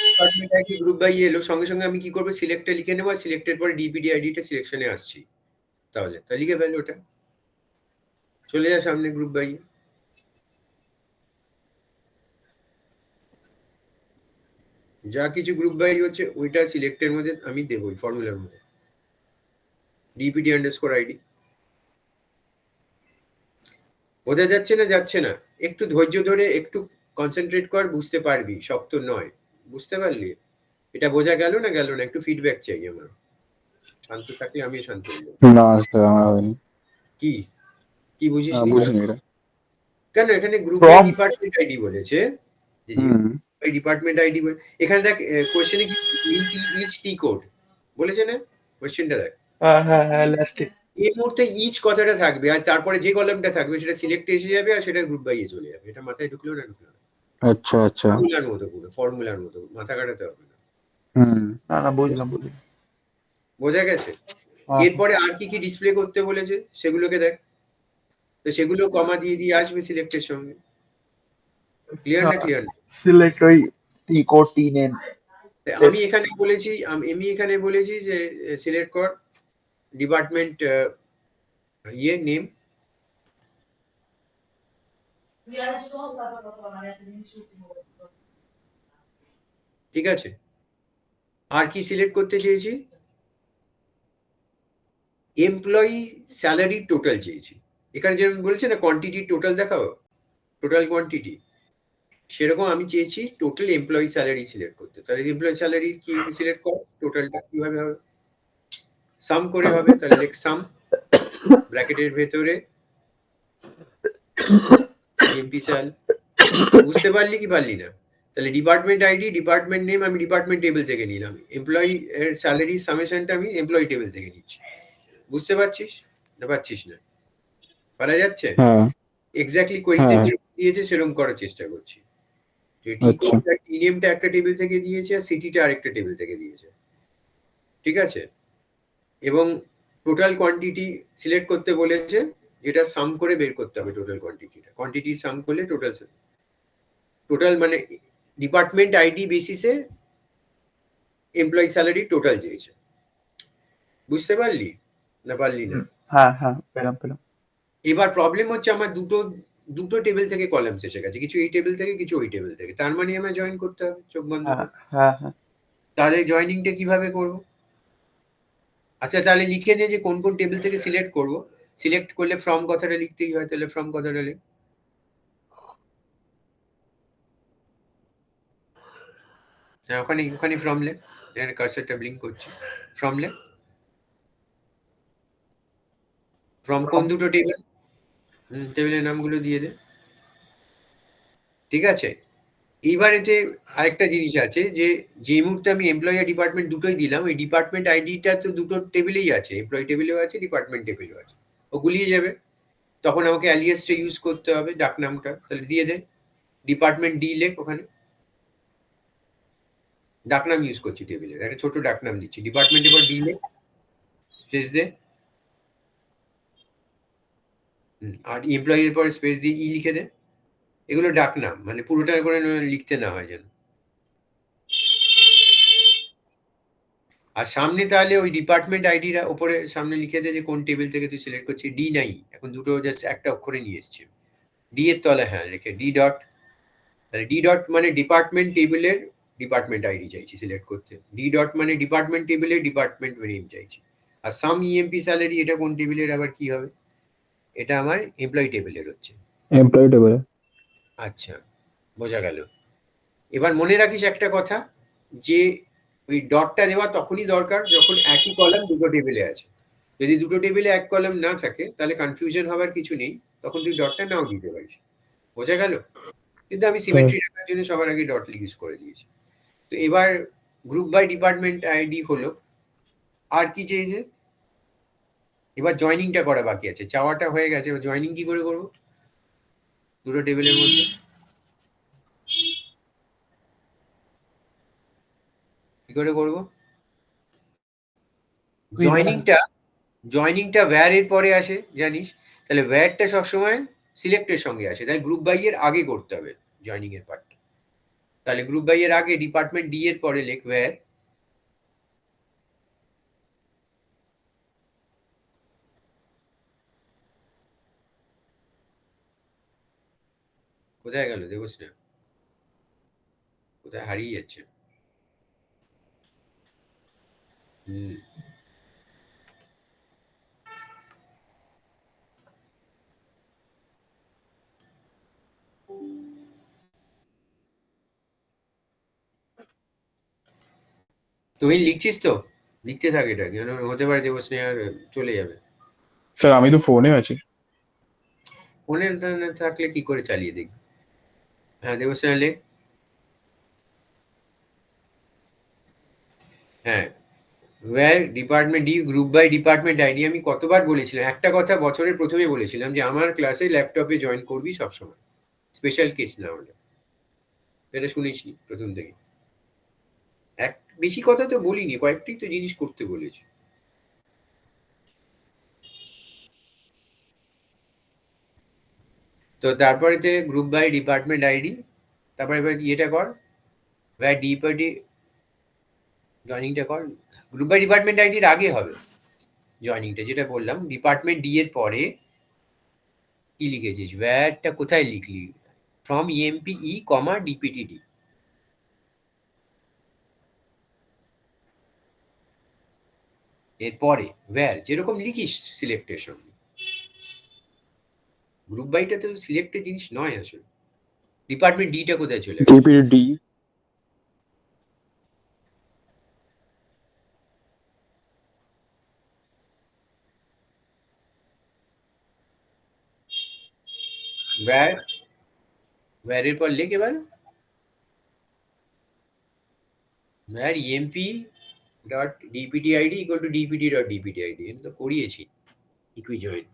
ডিপার্টমেন্ট আইডি গ্রুপ বাই এলো, সঙ্গে সঙ্গে আমি কি করবো, সিলেক্টে লিখে নেবো, সিলেক্টের পরে ডিপিডি আইডিটা সিলেকশনে আসছি। তাহলে লিখে ফেল ওটা, চলে যায় সামনে গ্রুপ বাই। যা কিছু গ্রুপ বাই হচ্ছে ওইটা সিলেক্টের মধ্যে আমি দেবো, ওই ফর্মুলার মধ্যে ডিপিডি আন্ডারস্কোর আইডি। বোঝা যাচ্ছে না? যাচ্ছে না? একটু ধৈর্য ধরে একটু কনসেন্ট্রেট কর, বুঝতে পারবি, শক্ত নয়। বুঝতে পারলি? এটা বোঝা গেল না গেল না? একটু ফিডব্যাক চাই আমার। শান্ত থাকলে আমি শান্ত হয়ে যাবো। না স্যার, আমার হয়নি। কি কি বুঝিস নি? বুঝিনি এটা। কেন এখানে group by From department ID বলেছে, জি জি, হুম। By department ID. এখানে দেখ কোশ্চেনে কি ইচ টি কোড বলেছে না? কোশ্চেনটা দেখ, হ্যাঁ লাস্টে এই মুহূর্তে ইচ কথাটা থাকবে আর তারপরে যে কলামটা থাকবে সেটা সিলেক্টে এসে যাবে আর সেটা গ্রুপ বাই এ চলে যাবে। এটা মাথায় ঢুকলো না ঢুকলো না? আচ্ছা আচ্ছা। ফর্মুলার মতো, পুরো ফর্মুলার মতো, মাথা কাটাতে হবে না। হুম। না বুঝলাম। বোঝা গেছে? হ্যাঁ, এরপরে আর কি কি ডিসপ্লে করতে বলেছে সেগুলোকে দেখ, তো সেগুলো কমা দিয়ে দিয়ে আসবে সিলেক্টের সঙ্গে। ক্লিয়ার না? ক্লিয়ার না? সিলেক্ট ওই টি কোড টি নেম। আমি এখানে বলেছি যে সিলেক্ট কর ডিপার্টমেন্ট ইয়ে নেম, ঠিক আছে। আর কি সিলেক্ট করতে চেয়েছি, এমপ্লয়ি স্যালারি টোটাল চেয়েছি। এখানে যেরকম বলেছে না কোয়ান্টিটি টোটাল দেখাও, টোটাল কোয়ান্টিটি, সেরকম আমি চেয়েছি টোটাল এমপ্লয়ি স্যালারি সিলেক্ট করতে। তাহলে এমপ্লয়ি স্যালারি কি সিলেক্ট কর, টোটালটা কিভাবে হবে? সাম করে হবে, তাহলে লেখ সাম ব্র্যাকেটের ভেতরে ইএমপি স্যাল। বুঝতে পারলি কি পারলি না? তাহলে ডিপার্টমেন্ট আইডি, ডিপার্টমেন্ট নেম আমি ডিপার্টমেন্ট টেবিল থেকে নিলাম, এমপ্লয়ি এর স্যালারি সামেশনটা আমি এমপ্লয়ি টেবিল থেকে নিচ্ছি। বুঝতে পারছিস না পারছিস না? পারা যাচ্ছে? হ্যাঁ এক্স্যাক্টলি কোয়েরিতে যেরকম দিয়েছে সেরকম করার চেষ্টা করছি। টি আচ্ছা কোডটা টি নেমটা একটা টেবিল থেকে দিয়েছে আর সিটিটা আরেকটা টেবিল থেকে দিয়েছে, ঠিক আছে? এবং টোটাল কোয়ান্টিটি সিলেক্ট করতে বলেছে, যেটা সাম করে বের করতে হবে টোটাল কোয়ান্টিটিটা। কোয়ান্টিটি সাম করলে টোটাল মানে ডিপার্টমেন্ট আইডি বেসিসে এমপ্লয়ি স্যালারি টোটাল চেয়েছে। বুঝতে পারলি না পারলি না? হ্যাঁ হ্যাঁ পেলাম পেলাম। এবার প্রবলেম হচ্ছে আমার দুটো টেবিল থেকে কলামস এসে গেছে, কিছু এই টেবিল থেকে কিছু ওই টেবিল থেকে, তার মানে আমায় জয়েন করতে হবে চোখ বন্ধ হ্যাঁ করে। হ্যাঁ হ্যাঁ তাহলে জয়েনিংটা কিভাবে করব? আচ্ছা তাহলে লিখে নে যে কোন কোন টেবিল থেকে সিলেক্ট করব। সিলেক্ট করলে ফ্রম কথাটা লিখতেই হয়, তাহলে ফ্রম কথাটা লিখ। হ্যাঁ ওখানে ফ্রম লেখ, এখানে কার্সরটা ব্লিঙ্ক করছে, ফ্রম লেখ। ফ্রম কোন দুটো টেবিল? টেবিলের নামগুলো দিয়ে দে, ঠিক আছে? এইবার এতে আরেকটা জিনিস আছে যে যে মুহূর্তে আমি এমপ্লয়ি আর ডিপার্টমেন্ট দুটোই দিলাম, ওই ডিপার্টমেন্ট আইডিটা তো দুটো টেবিলেই আছে, এমপ্লয়ি টেবিলেও আছে ডিপার্টমেন্ট টেবিলেও আছে, ও গুলিয়ে যাবে। তখন আমাকে অ্যালিয়াসটা ইউজ করতে হবে, ডাকনামটা, তাহলে দিয়ে দে ডিপার্টমেন্ট ডি লেখ, ওখানে ডাকনাম ইউজ করছি টেবিলের, একটা ছোট ডাকনাম দিচ্ছি, ডিপার্টমেন্ট এবার ডি লেখ, স্পেস দে। আর এমপ্লয়ি এর পরে স্পেস দিয়ে ই লিখে দে। এগুলো ডাকনাম, মানে পুরোটা করে লিখতে না হয় যেন। আর সামনে তাহলে ওই ডিপার্টমেন্ট আইডিটা উপরে সামনে লিখে দে যে কোন টেবিল থেকে তুই সিলেক্ট করছিস। ডি নাই, এখন দুটো জাস্ট একটা অক্ষরে নিয়ে এসেছি। ডি এর তলায় হ্যাঁ লিখে ডি ডট, তাহলে ডি ডট মানে ডিপার্টমেন্ট টেবিলের ডিপার্টমেন্ট আইডি চাইছি সিলেক্ট করতে, ডি ডট মানে ডিপার্টমেন্ট টেবিলের ডিপার্টমেন্ট নেম চাইছি। আর সাম ইএমপি স্যালারি এটা কোন টেবিলের আবার কি হবে? এটা আমার এমপ্লয়ি টেবিলের হচ্ছে। এমপ্লয়ি টেবিলে। আচ্ছা বোঝা গেল। এবার মনে রাখিস একটা কথা, যে ওই ডটটা দেওয়া তখনই দরকার যখন একই কলাম দুটো টেবিলে আছে। যদি দুটো টেবিলে এক কলাম না থাকে তাহলে কনফিউশন হবার কিছু নেই, তখন তুই ডটটা নাও দিতে পারিস। বোঝা গেল? কিন্তু আমি সিমেট্রি রাখার জন্য সবার আগে ডট ইউজ করে দিয়েছি। তো এবার গ্রুপ বাই ডিপার্টমেন্ট আইডি হলো। আর কি চেয়েছে? এবার জয়েনিংটা করা বাকি আছে, চাওয়াটা হয়ে গেছে, এবার জয়েনিং কি করে করবো দুটো টেবিলের মধ্যে? কি করে করবো জয়েনিংটা? ওয়্যার এর পরে আসে জানিস, তাহলে ওয়্যারটা সবসময় সিলেক্টের সঙ্গে আসে, তাই গ্রুপ বাই এর আগে করতে হবে জয়েনিং এর পার্টটা। তাহলে গ্রুপ বাই এর আগে ডিপার্টমেন্ট ডি এর পরে লেখ ওয়্যার, কোথায় গেল দেবস্নেহ? কোথায় হারিয়ে যাচ্ছে? হুম তুই লিখছিস তো? লিখতে থাক, এটা কেন হতে পারে দেবস্নেহ আর চলে যাবে। স্যার আমি তো ফোনে আছি। ফোনে থাকলে কি করে চালিয়ে দেখবি? হ্যাঁ দেবস্নেহ লেখ। হ্যাঁ where department D group by department ID. আমি কতবার বলেছিলাম একটা কথা, বছরের প্রথমে বলেছিলাম যে আমার ক্লাসে ল্যাপটপে জয়েন করবি সবসময়, স্পেশাল কেস না হলে। এটা শুনেছি প্রথম থেকে। এক বেশি কথা তো বলিনি, কয়েকটি তো জিনিস করতে বলেছি। তো তারপরেতে গ্রুপ বাই ডিপার্টমেন্ট আইডি, তারপরে এবার ইয়েটা কর ওয়্যার ডিপার্টি জয়েনিংটা কর। গ্রুপ বাই ডিপার্টমেন্ট আইডির আগে হবে জয়েনিংটা, যেটা বললাম ডিপার্টমেন্ট ডি এর পরে কি লিখেছিস, ওয়্যারটা কোথায় লিখলি? From EMP E comma DPT D, এরপরে ওয়্যার যেরকম লিখিস সিলেক্টের সঙ্গে। গ্রুপ বাইটা তো সিলেক্টের জিনিস নয় আসলে। ডিপার্টমেন্ট ডিটা কোথায় চলে গেল? DPT D. where এর পর লিখ এবার where emp dot dptid equal to dpt dot dptid এটা তো করিয়েছি equijoin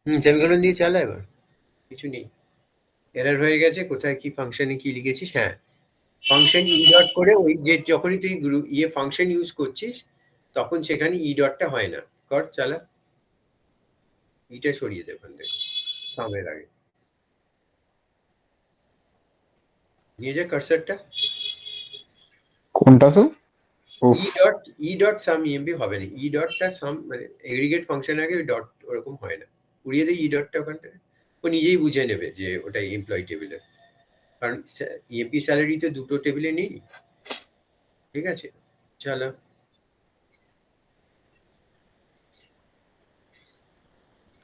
সেমিকোলন দিয়ে চালা এবার কিছু নেই এরর হয়ে গেছে কোথায় কি ফাংশনে কি লিখেছিস হ্যাঁ ফাংশন ই ডট করে ওই যে যখনই তুই ফাংশন ইউজ করছিস তখন সেখানে ই ডটটা হয় না কর চালা ইটা সরিয়ে দে ওখান থেকে সামের আগে নিয়ে যা কার্সারটা কোনটা স্যার? ই ডট সাম ইএমপি হবে না ই ডটটা সাম মানে এগ্রিগেট ফাংশন আগে ডট ওরকম হয় না উড়িয়ে দে ই ডটটা ওখান থেকে ও নিজেই বুঝে নেবে যে ওটা এমপ্লয়ি টেবিলের কারণ ইএমপি স্যালারি তো দুটো টেবিলে নেই ঠিক আছে চালা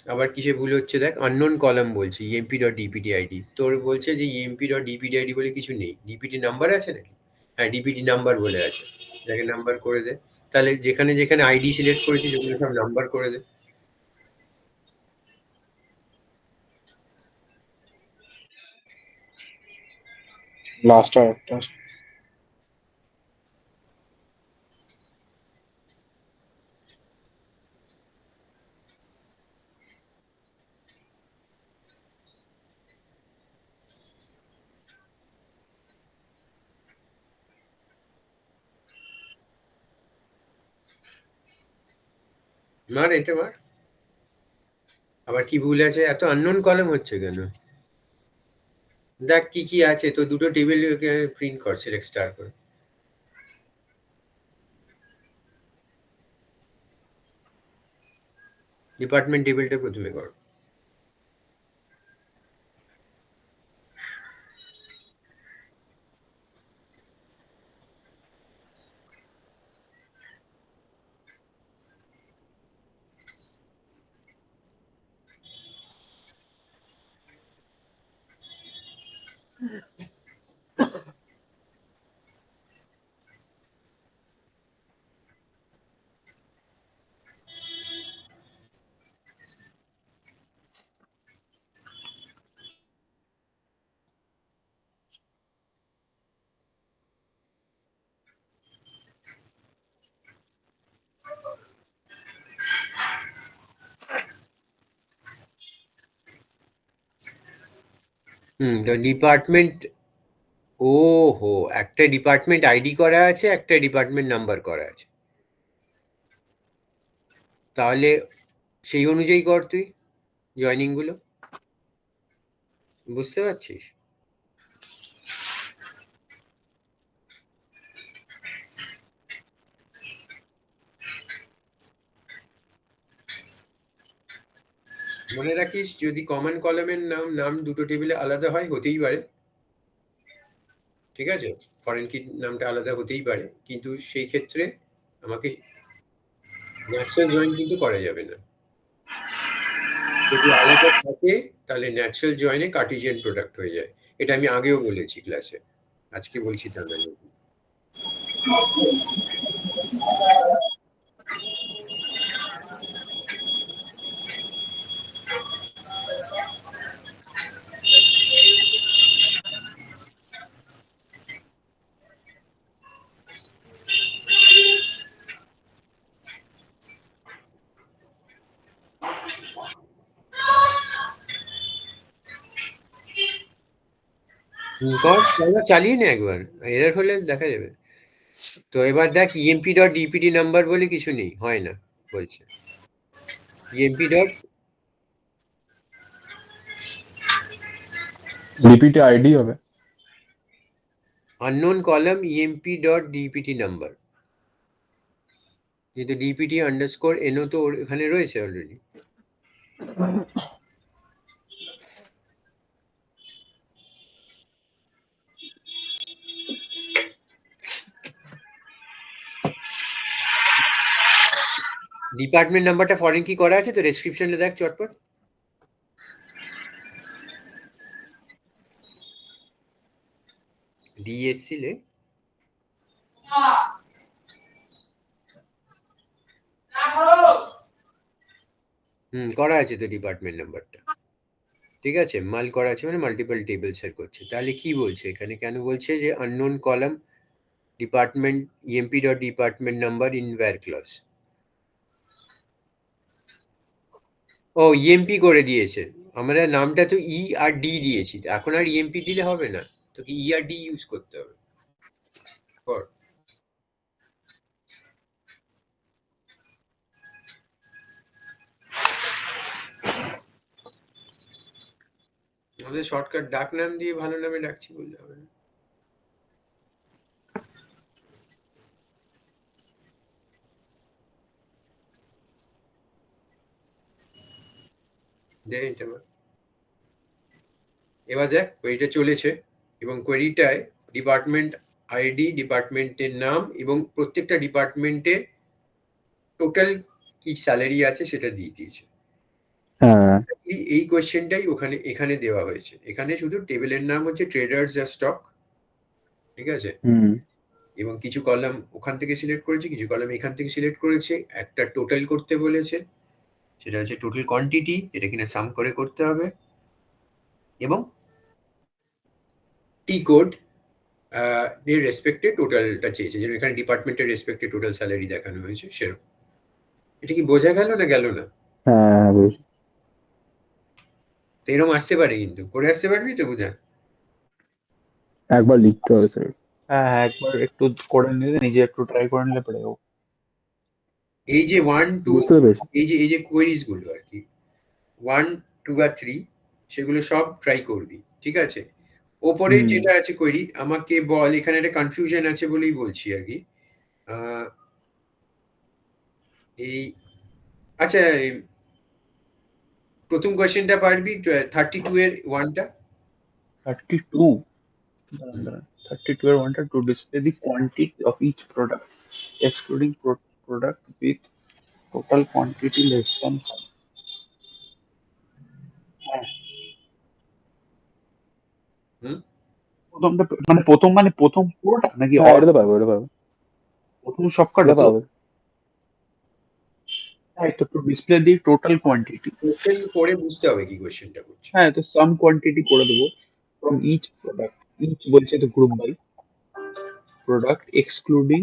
আবার কিসে ভুল হচ্ছে দেখ আননোন কলাম বলছে ইএমপি ডট ডিপিটি আইডি তোর বলছে যে ইএমপি ডট ডিপিটি আইডি বলে কিছু নেই ডিপিটি নাম্বার আছে নাকি হ্যাঁ ডিপিটি নাম্বার বলে আছে যাকে নাম্বার করে দে তাহলে যেখানে যেখানে আইডি সিলেক্ট করেছিস ওগুলো সব নাম্বার করে দে লাস্ট আর একটা মার এটা মার আবার কি ভুল আছে এত আননোন কলাম হচ্ছে কেন দেখ কি কি আছে তো দুটো টেবিল প্রিন্ট কর সিলেক্ট স্টার করে ডিপার্টমেন্ট টেবিলটা প্রথমে কর তো ডিপার্টমেন্ট ও হো একটা ডিপার্টমেন্ট আইডি করা আছে একটা ডিপার্টমেন্ট নাম্বার করা আছে তাহলে সেই অনুযায়ী কর তুই জয়েনিং গুলো বুঝতে পারছিস মনে রাখিস যদি কমন কলামের নাম দুটো টেবিলে আলাদা হয় হতেই পারে ঠিক আছে ফরেন কি নামটা আলাদা হতেই পারে কিন্তু সেই ক্ষেত্রে আমাকে ন্যাচারাল জয়েন কিন্তু করা যাবে না যদি আলাদা থাকে তাহলে ন্যাচারাল জয়েনে কার্টিজিয়ান প্রোডাক্ট হয়ে যায় এটা আমি আগেও বলেছি ক্লাসে আজকে বলছি তাহলে কর চালিয়ে নে একবার এরর হলে দেখা যাবে তো এবার দেখ ইএমপি ডট ডিপিটি নাম্বার বলে কিছু নেই হয় না বলছে ইএমপি ডট ডিপিটি আইডি হবে unknown column emp dot dpt number কিন্তু ডিপিটি আন্ডারস্কোর এনও তো ওর এখানে রয়েছে অলরেডি। ডিপার্টমেন্ট নাম্বারটা ফরেন কি করা আছে তো ডেসক্রিপশনে দেখ চটপট। ডিএসসি লে করা আছে তো ডিপার্টমেন্ট নাম্বারটা, ঠিক আছে। মাল করা আছে মানে মাল্টিপল টেবিলস এর করছে। তাহলে কি বলছে এখানে, কেন বলছে যে unknown column department EMP dot department number in where clause. ও ইএমপি করে দিয়েছে, আমরা নামটা তো ই আর ডি দিয়েছি, এখন আর ইএমপি দিলে হবে না, তো কি ই আর ডি ইউজ করতে হবে। কর। আমাদের শর্টকাট ডাক নাম দিয়ে ভালো নামে ডাকছি বললে হবে না। দেখ এটা আমার। এবার দেখ কোয়েরিটা চলেছে এবং কোয়েরিটায় ডিপার্টমেন্ট আইডি, ডিপার্টমেন্টের নাম এবং প্রত্যেকটা ডিপার্টমেন্টে টোটাল কি স্যালারি আছে সেটা দিয়ে দিয়েছে। হ্যাঁ এই কোয়েশ্চেনটাই ওখানে এখানে দেওয়া হয়েছে। এখানে শুধু টেবিলের নাম হচ্ছে ট্রেডার্স যা স্টক, ঠিক আছে, হুম এবং কিছু কলাম ওখান থেকে সিলেক্ট করেছে, কিছু কলাম এখান থেকে সিলেক্ট করেছে, একটা টোটাল করতে বলেছে, সেটা হচ্ছে টোটাল কোয়ান্টিটি, এটা কিনা সাম করে করতে হবে, এবং টি কোড এর রেসপেক্টে টোটালটা চেয়েছে, যেটা এখানে ডিপার্টমেন্টের রেসপেক্টে টোটাল স্যালারি দেখানো হয়েছে সেরকম। এটা কি বোঝা গেল না গেল না? হ্যাঁ বেশ। তো এরকম আসতে পারে, কিন্তু করে আসতে পারবি তো বুঝা। একবার লিখতে হবে স্যার। হ্যাঁ হ্যাঁ, একবার একটু করে নিলে, নিজে একটু ট্রাই করে নিলে পেরে যাবো। এই যে 1 2, বুঝতে পেরেছি। এই যে কোয়েরিজ গুলো আর কি 1 2 আর 3 সেগুলো সব ট্রাই করবি, ঠিক আছে। ওপরে হুম যেটা আছে কোয়েরি, আমাকে বল, এখানে একটা কনফিউশন আছে বলেই বলছি আর কি। আহ, এই আচ্ছা, এই প্রথম কোয়েশ্চেনটা পারবি 32 এর ওয়ানটা? 32, 32 এর ওয়ানটা, to display the quantity of each product excluding product with total quantity less than. হ্যাঁ, হুম, প্রথমটা মানে প্রথম পুরোটা নাকি হ্যাঁ এটা তো পারবো, এটা পারবো, প্রথম সবকটা এটা তো? পারবো। হ্যাঁ, তো to display the total quantity. Question পড়ে বুঝতে হবে কি কোয়েশ্চেনটা করছে। হ্যাঁ, তো সাম কোয়ান্টিটি করে দেবো ফ্রম ইচ প্রোডাক্ট। ইচ বলছে তো group by product excluding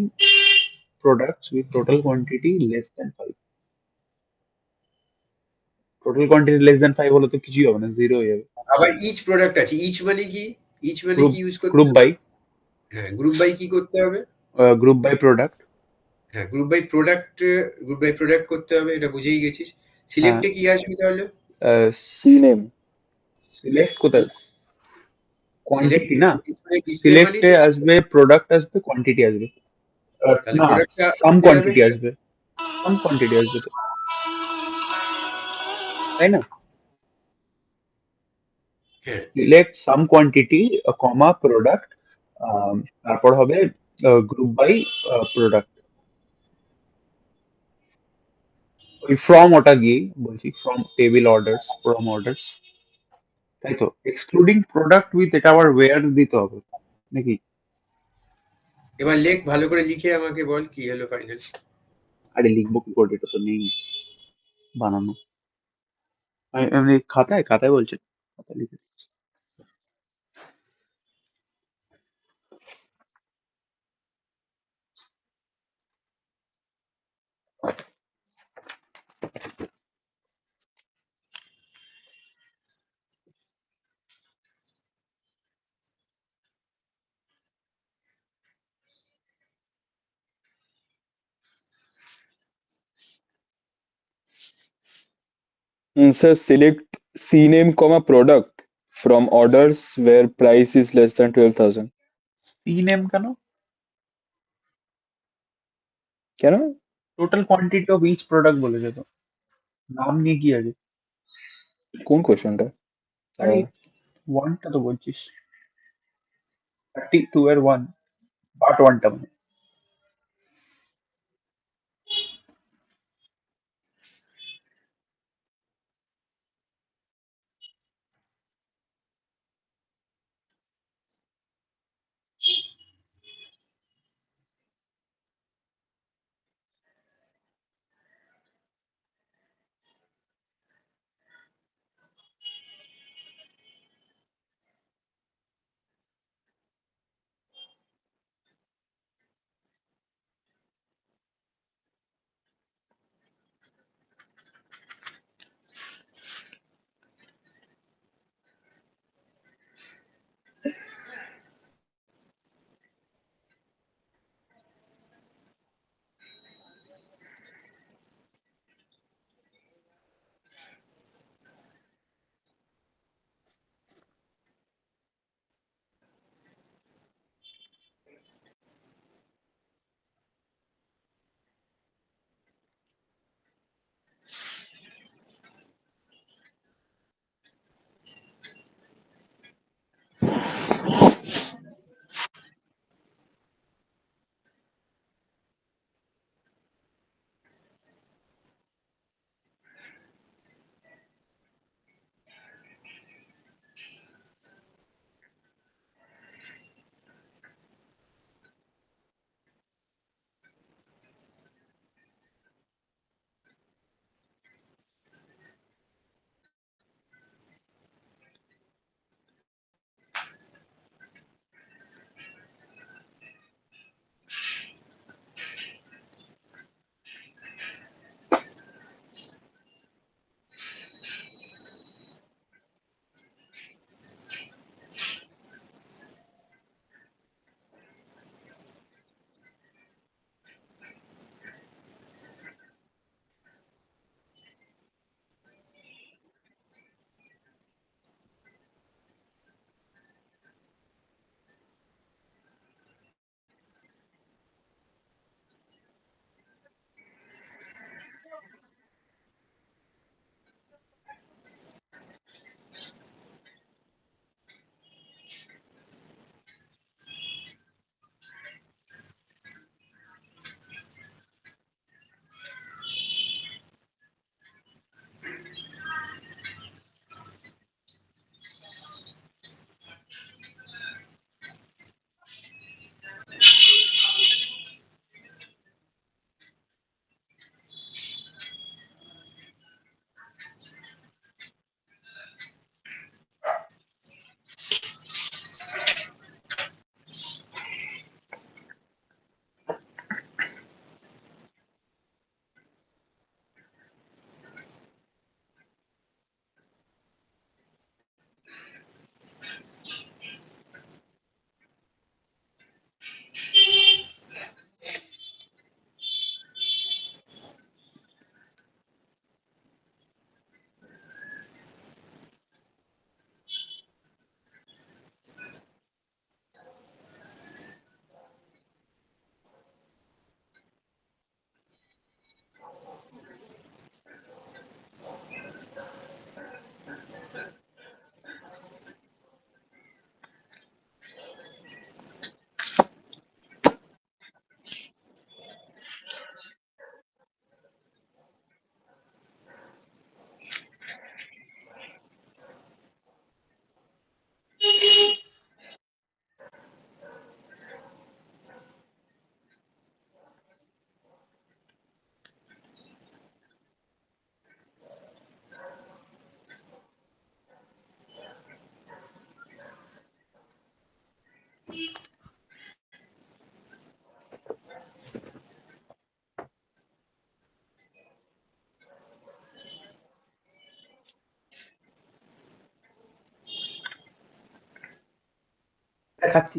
products with total quantity less than 5। Total quantity less than 5 হলে তো কিছুই হবে না, জিরো হয়ে যাবে। আবার ইচ প্রোডাক্ট আছে, ইচ মানে কি, ইচ মানে গ্রুপ কি ইউজ করতে গ্রুপ হবে? বাই হ্যাঁ, গ্রুপ বাই কি করতে হবে? Group by product. হ্যাঁ, গ্রুপ বাই প্রোডাক্ট করতে হবে, এটা বুঝেই গেছিস। হ্যাঁ, সিলেক্টে কি আসবে তাহলে? সিনেম। সিলেক্ট কোথায়? সিলেক্ট কোয়ান্টিটি না, ডিসপ্লে মানেই সিলেক্টে তো আসবে, প্রোডাক্ট আসবে, কোয়ান্টিটি আসবে। তাহলে না, প্রোডাক্টটা সাম কোথায় যাবে? কোয়ান্টিটি আসবে, সাম কোয়ান্টিটি আসবে তো, তাই না? হ্যাঁ, সিলেক্ট সাম কোয়ান্টিটি কমা প্রোডাক্ট, তারপর হবে গ্রুপ বাই প্রোডাক্ট। ওই ফ্রম ওটা গিয়ে বলছি, from table orders, from orders, তাই তো। এক্সক্লুডিং প্রোডাক্ট উইথ, এটা আবার ওয়্যার দিতে হবে নাকি? এবার লেখ, ভালো করে লিখে আমাকে বল কি হলো ফাইনাল। আরে লিখবো কি করে, এটা তো নেই বানানো। এমনি খাতায় খাতায় বলছে, খাতায় লিখে দিচ্ছি। Sir, select CNAME, comma product from orders where price is less than 12,000. P name কেন? কেন? Total quantity of each product বলেছে তো, নাম নিয়ে কি আছে? কোন কোশ্চেনটা? আরে ওয়ানটা তো বলছিস, 32 এর ওয়ান, পার্ট ওয়ানটা মানে। দেখাচ্ছি।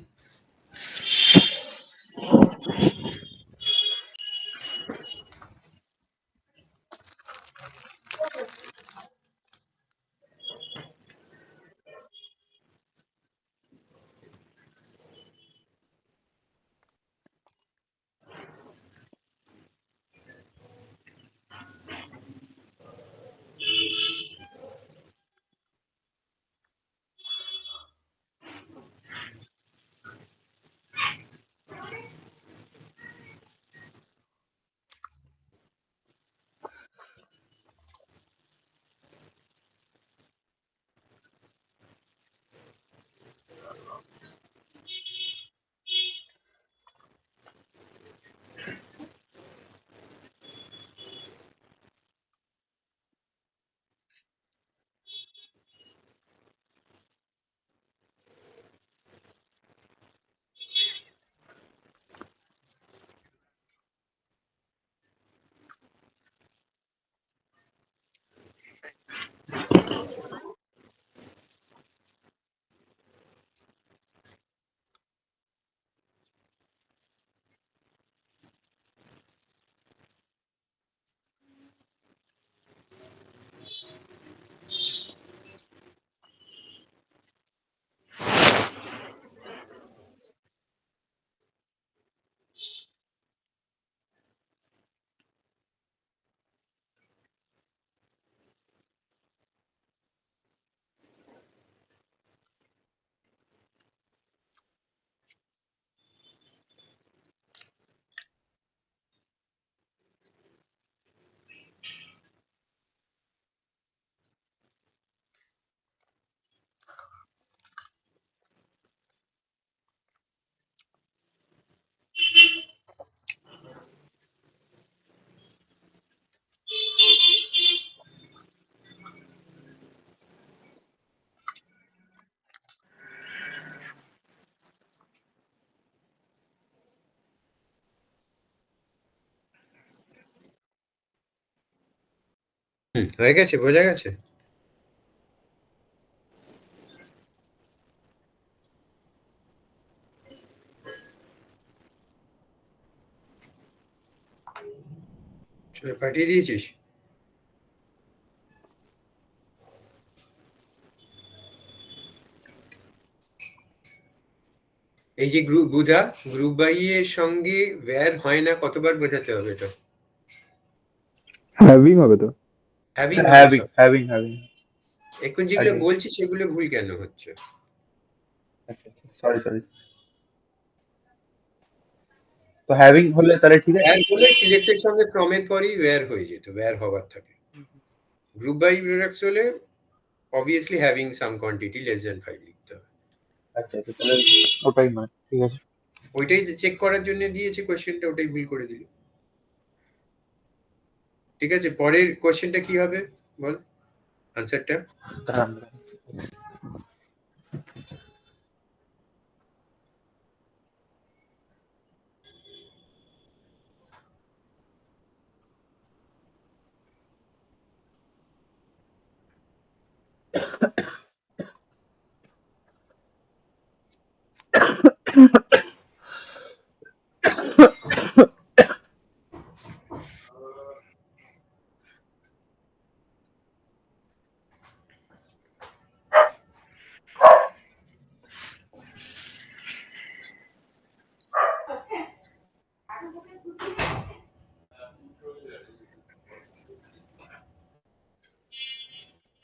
হয়ে গেছে, বোঝা গেছে? পাঠিয়ে দিয়েছিস? এই যে গ্রুপ বাই এর সঙ্গে ওয়্যার হয় না, কতবার বোঝাতে হবে এটা? হ্যাভিং হবে তো। হ্যাভিং হবে হ্যাভিং সব। হ্যাভিং হ্যাভিং এখন যেগুলো বলছি সেগুলো ভুল কেন হচ্ছে? আচ্ছা আচ্ছা, সরি সরি। তো হ্যাভিং হলে তাহলে ঠিক আছে। ওয়্যার হলে সিলেক্টের সঙ্গে ফ্রমের পরেই ওয়্যার হয়ে যেত, ওয়্যার হওয়ার থাকে। গ্রুপ বাই প্রোডাক্টস হলে obviously having some quantity less than 5 লিখতে হবে। আচ্ছা আচ্ছা, তাহলে ওটাই নয়, ঠিক আছে। ওইটাই চেক করার জন্য দিয়েছে কোশ্চেনটা, ওটাই ভুল করে দিল। ঠিক আছে, পরের কোশ্চেনটা কি হবে বল, আনসারটা? দাঁড়ান, দাঁড়ান।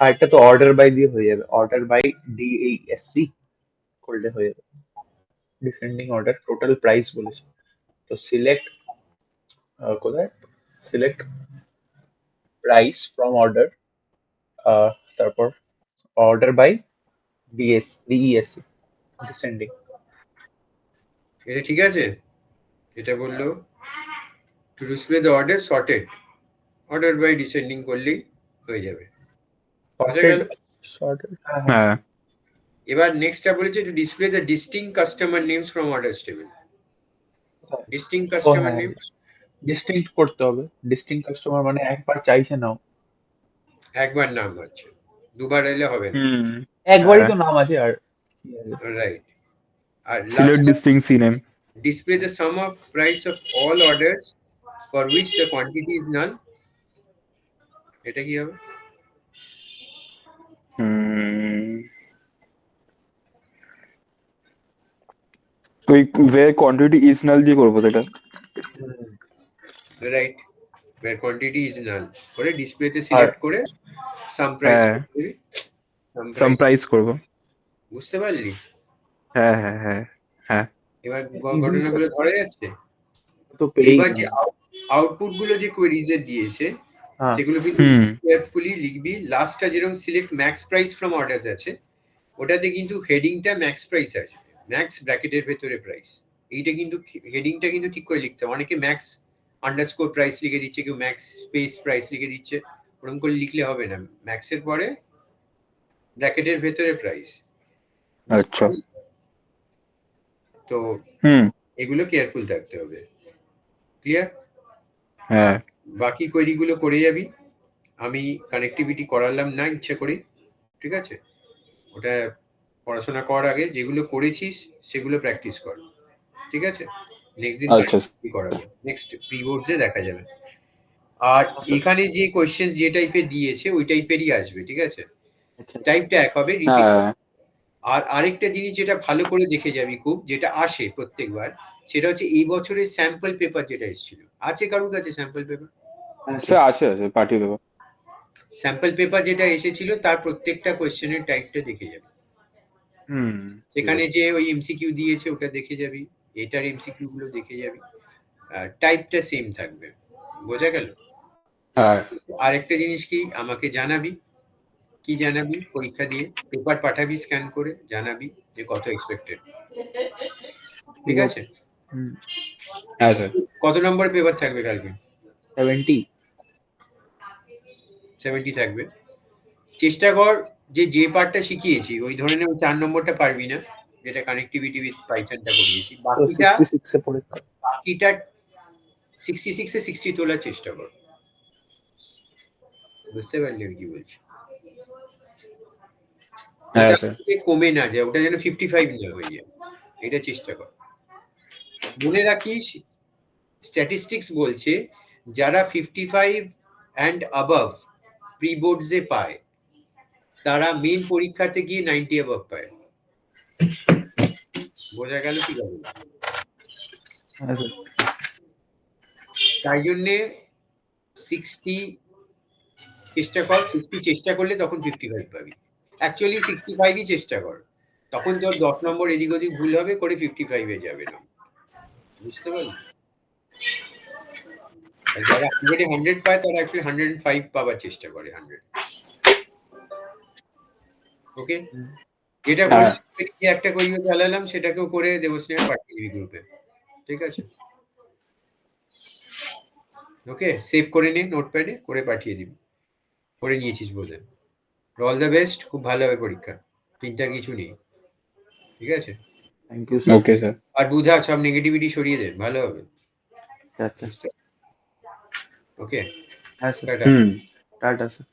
আর একটা তো অর্ডার বাই দিয়ে হয়ে যাবে, অর্ডার বাই DASC করলে হয়ে যাবে। ডিসেন্ডিং অর্ডার টোটাল প্রাইস বলেছে, তো সিলেক্ট কোথায়, সিলেক্ট প্রাইস ফ্রম অর্ডার, তারপর অর্ডার বাই DESC ডিসেন্ডিং। এটা ঠিক আছে? এটা বললো to display the order sorted, order by descending করলেই হয়ে যাবে। বোঝা গেল? সর্টেড, হ্যাঁ। এবার নেক্সটটা বলেছে to display the distinct customer names from orders table. Distinct ও কাস্টমার হ্যাঁ, নেম ডিস্টিংক্ট করতে হবে। ডিস্টিংক্ট কাস্টমার মানে একবার চাইছে নাও, একবার নাম আছে, দুবার এলে হবে না। একবারই তো নাম আছে। আর কি আছে? রাইট। আর সিলেক্ট লাস্ট ডিস্টিংক্ট সিনেম। display the sum of price of all orders for which the quantity is null. এটা কি হবে? তো where quantity is null দিয়ে করবো তো এটা। Right, where quantity is null করে ডিসপ্লে তে সিলেক্ট করে সাম প্রাইস হ্যাঁ, করবি, সাম প্রাইস করবো। বুঝতে পারলি? হ্যাঁ হ্যাঁ হ্যাঁ হ্যাঁ। এবার Easy ঘটনাগুলো sir, ধরে যাচ্ছে। তো পেয়েই এইবার যে গেলাম। আউটপুট গুলো যে কোয়েরিজ এ দিয়েছে হ্যাঁ, সেগুলো কিন্তু কেয়ারফুলি লিখবি। লাস্টটা যেরকম select max price from orders আছে, ওটাতে কিন্তু হেডিংটা ম্যাক্স প্রাইস আসবে, ম্যাক্স ব্র্যাকেটের ভেতরে প্রাইস। এইটা কিন্তু হেডিংটা কিন্তু ঠিক করে লিখতে হবে। অনেকে ম্যাক্স আন্ডারস্কোর প্রাইস লিখে দিচ্ছে, কেউ ম্যাক্স স্পেস প্রাইস লিখে দিচ্ছে, ওরকম করে লিখলে হবে না। ম্যাক্সের পরে ব্র্যাকেটের ভেতরে প্রাইস। আচ্ছা। তো এগুলো কেয়ারফুল থাকতে হবে। ক্লিয়ার? হ্যাঁ। বাকি কোয়েরি গুলো করে যাবি। আমি কানেক্টিভিটি করালাম না ইচ্ছা করে, ঠিক আছে? ওটা পড়াশোনা করার আগে যেগুলো করেছিস সেগুলো প্র্যাকটিস কর, ঠিক আছে? নেক্সট দিন আচ্ছা কানেক্টিভিটি করাবো, নেক্সট প্রি বোর্ডসে দেখা যাবে। আর আচ্ছা। এখানে যে কোয়েশ্চেন যে টাইপের দিয়েছে ওই টাইপেরই আসবে, ঠিক আছে? আচ্ছা টাইপটা এক হবে, রিপিট। হ্যাঁ আর আরেকটা জিনিস যেটা ভালো করে দেখে যাবি খুব, যেটা আসে প্রত্যেকবার, সেটা হচ্ছে এই বছরের স্যাম্পল পেপার যেটা এসেছিল। আছে কারোর কাছে স্যাম্পল পেপার? হ্যাঁ স্যার স্যার। আছে আছে পাঠিয়ে দেবো। স্যাম্পল পেপার যেটা এসেছিল তার প্রত্যেকটা কোয়েশ্চেনের টাইপটা দেখে যাবি। হুম সেখানে যে ওই এমসিকিউ দিয়েছে ওটা দেখে যাবি, এটার এমসিকিউ গুলো দেখে যাবি, টাইপটা সেম থাকবে, বোঝা গেল? হ্যাঁ আরেকটা জিনিস কি, আমাকে জানাবি, কি জানাবি, পরীক্ষা দিয়ে পেপার পাঠাবি স্ক্যান করে, জানাবি যে কত এক্সপেক্টেড, ঠিক আছে? হুম। হ্যাঁ স্যার। কত নম্বর পেপার থাকবে কালকে? 70। 70 থাকবে। চেষ্টা কর যে যে পার্টটা শিখিয়েছি ওই ধরে নে 4 নম্বরটা পারবি না, যেটা কানেক্টিভিটি উইথ পাইথনটা করিয়েছি, তো বাকিটা 66 এ পরীক্ষা। 66 এ 60 তোলার চেষ্টা কর। বুঝতে পারলি আমি কি বলছি? হ্যাঁ ওটা স্যার। কমে না যায়, ওটা যেন 55 না হয়ে যায়, এটা চেষ্টা কর। মনে রাখিস স্ট্যাটিস্টিক্স বলছে যারা 55 অ্যান্ড অ্যাবভ প্রি বোর্ডসে পায় তারা মেন পরীক্ষাতে গিয়ে 90 অ্যাবভ পায়। বোঝা গেল কি হবে? হ্যাঁ স্যার। তাই জন্যে 60 চেষ্টা কর, 60 চেষ্টা করলে তখন 55 পাবি। অ্যাকচুয়ালি 65ই চেষ্টা কর, তখন তোর 10 নম্বর এদিক ওদিক ভুল হবে করে 55 এ যাবে না। বুঝতে পারলি? আর যারা 100 এ 100 পায় তারা অ্যাকচুয়ালি 105 পাওয়ার চেষ্টা করে 100। ওকে? হুম। যেটা হ্যাঁ বললাম যে একটা করিয়ে চালালাম সেটাকেও করে দেবস্নেহা পাঠিয়ে দিবি গ্রুপে, ঠিক আছে? ওকে, সেভ করে নে নোটপ্যাডে, করে পাঠিয়ে দিবি। করে নিয়েছিস বোধহয়। অল দ্য বেস্ট, খুব ভালো হবে পরীক্ষা, চিন্তার কিছু নেই, ঠিক আছে? Thank you sir. Okay sir. আর বুধা সব নেগেটিভিটি সরিয়ে দে, ভালো হবে। আচ্ছা। ওকে, হ্যাঁ স্যার। টাটা। হুম টাটা স্যার।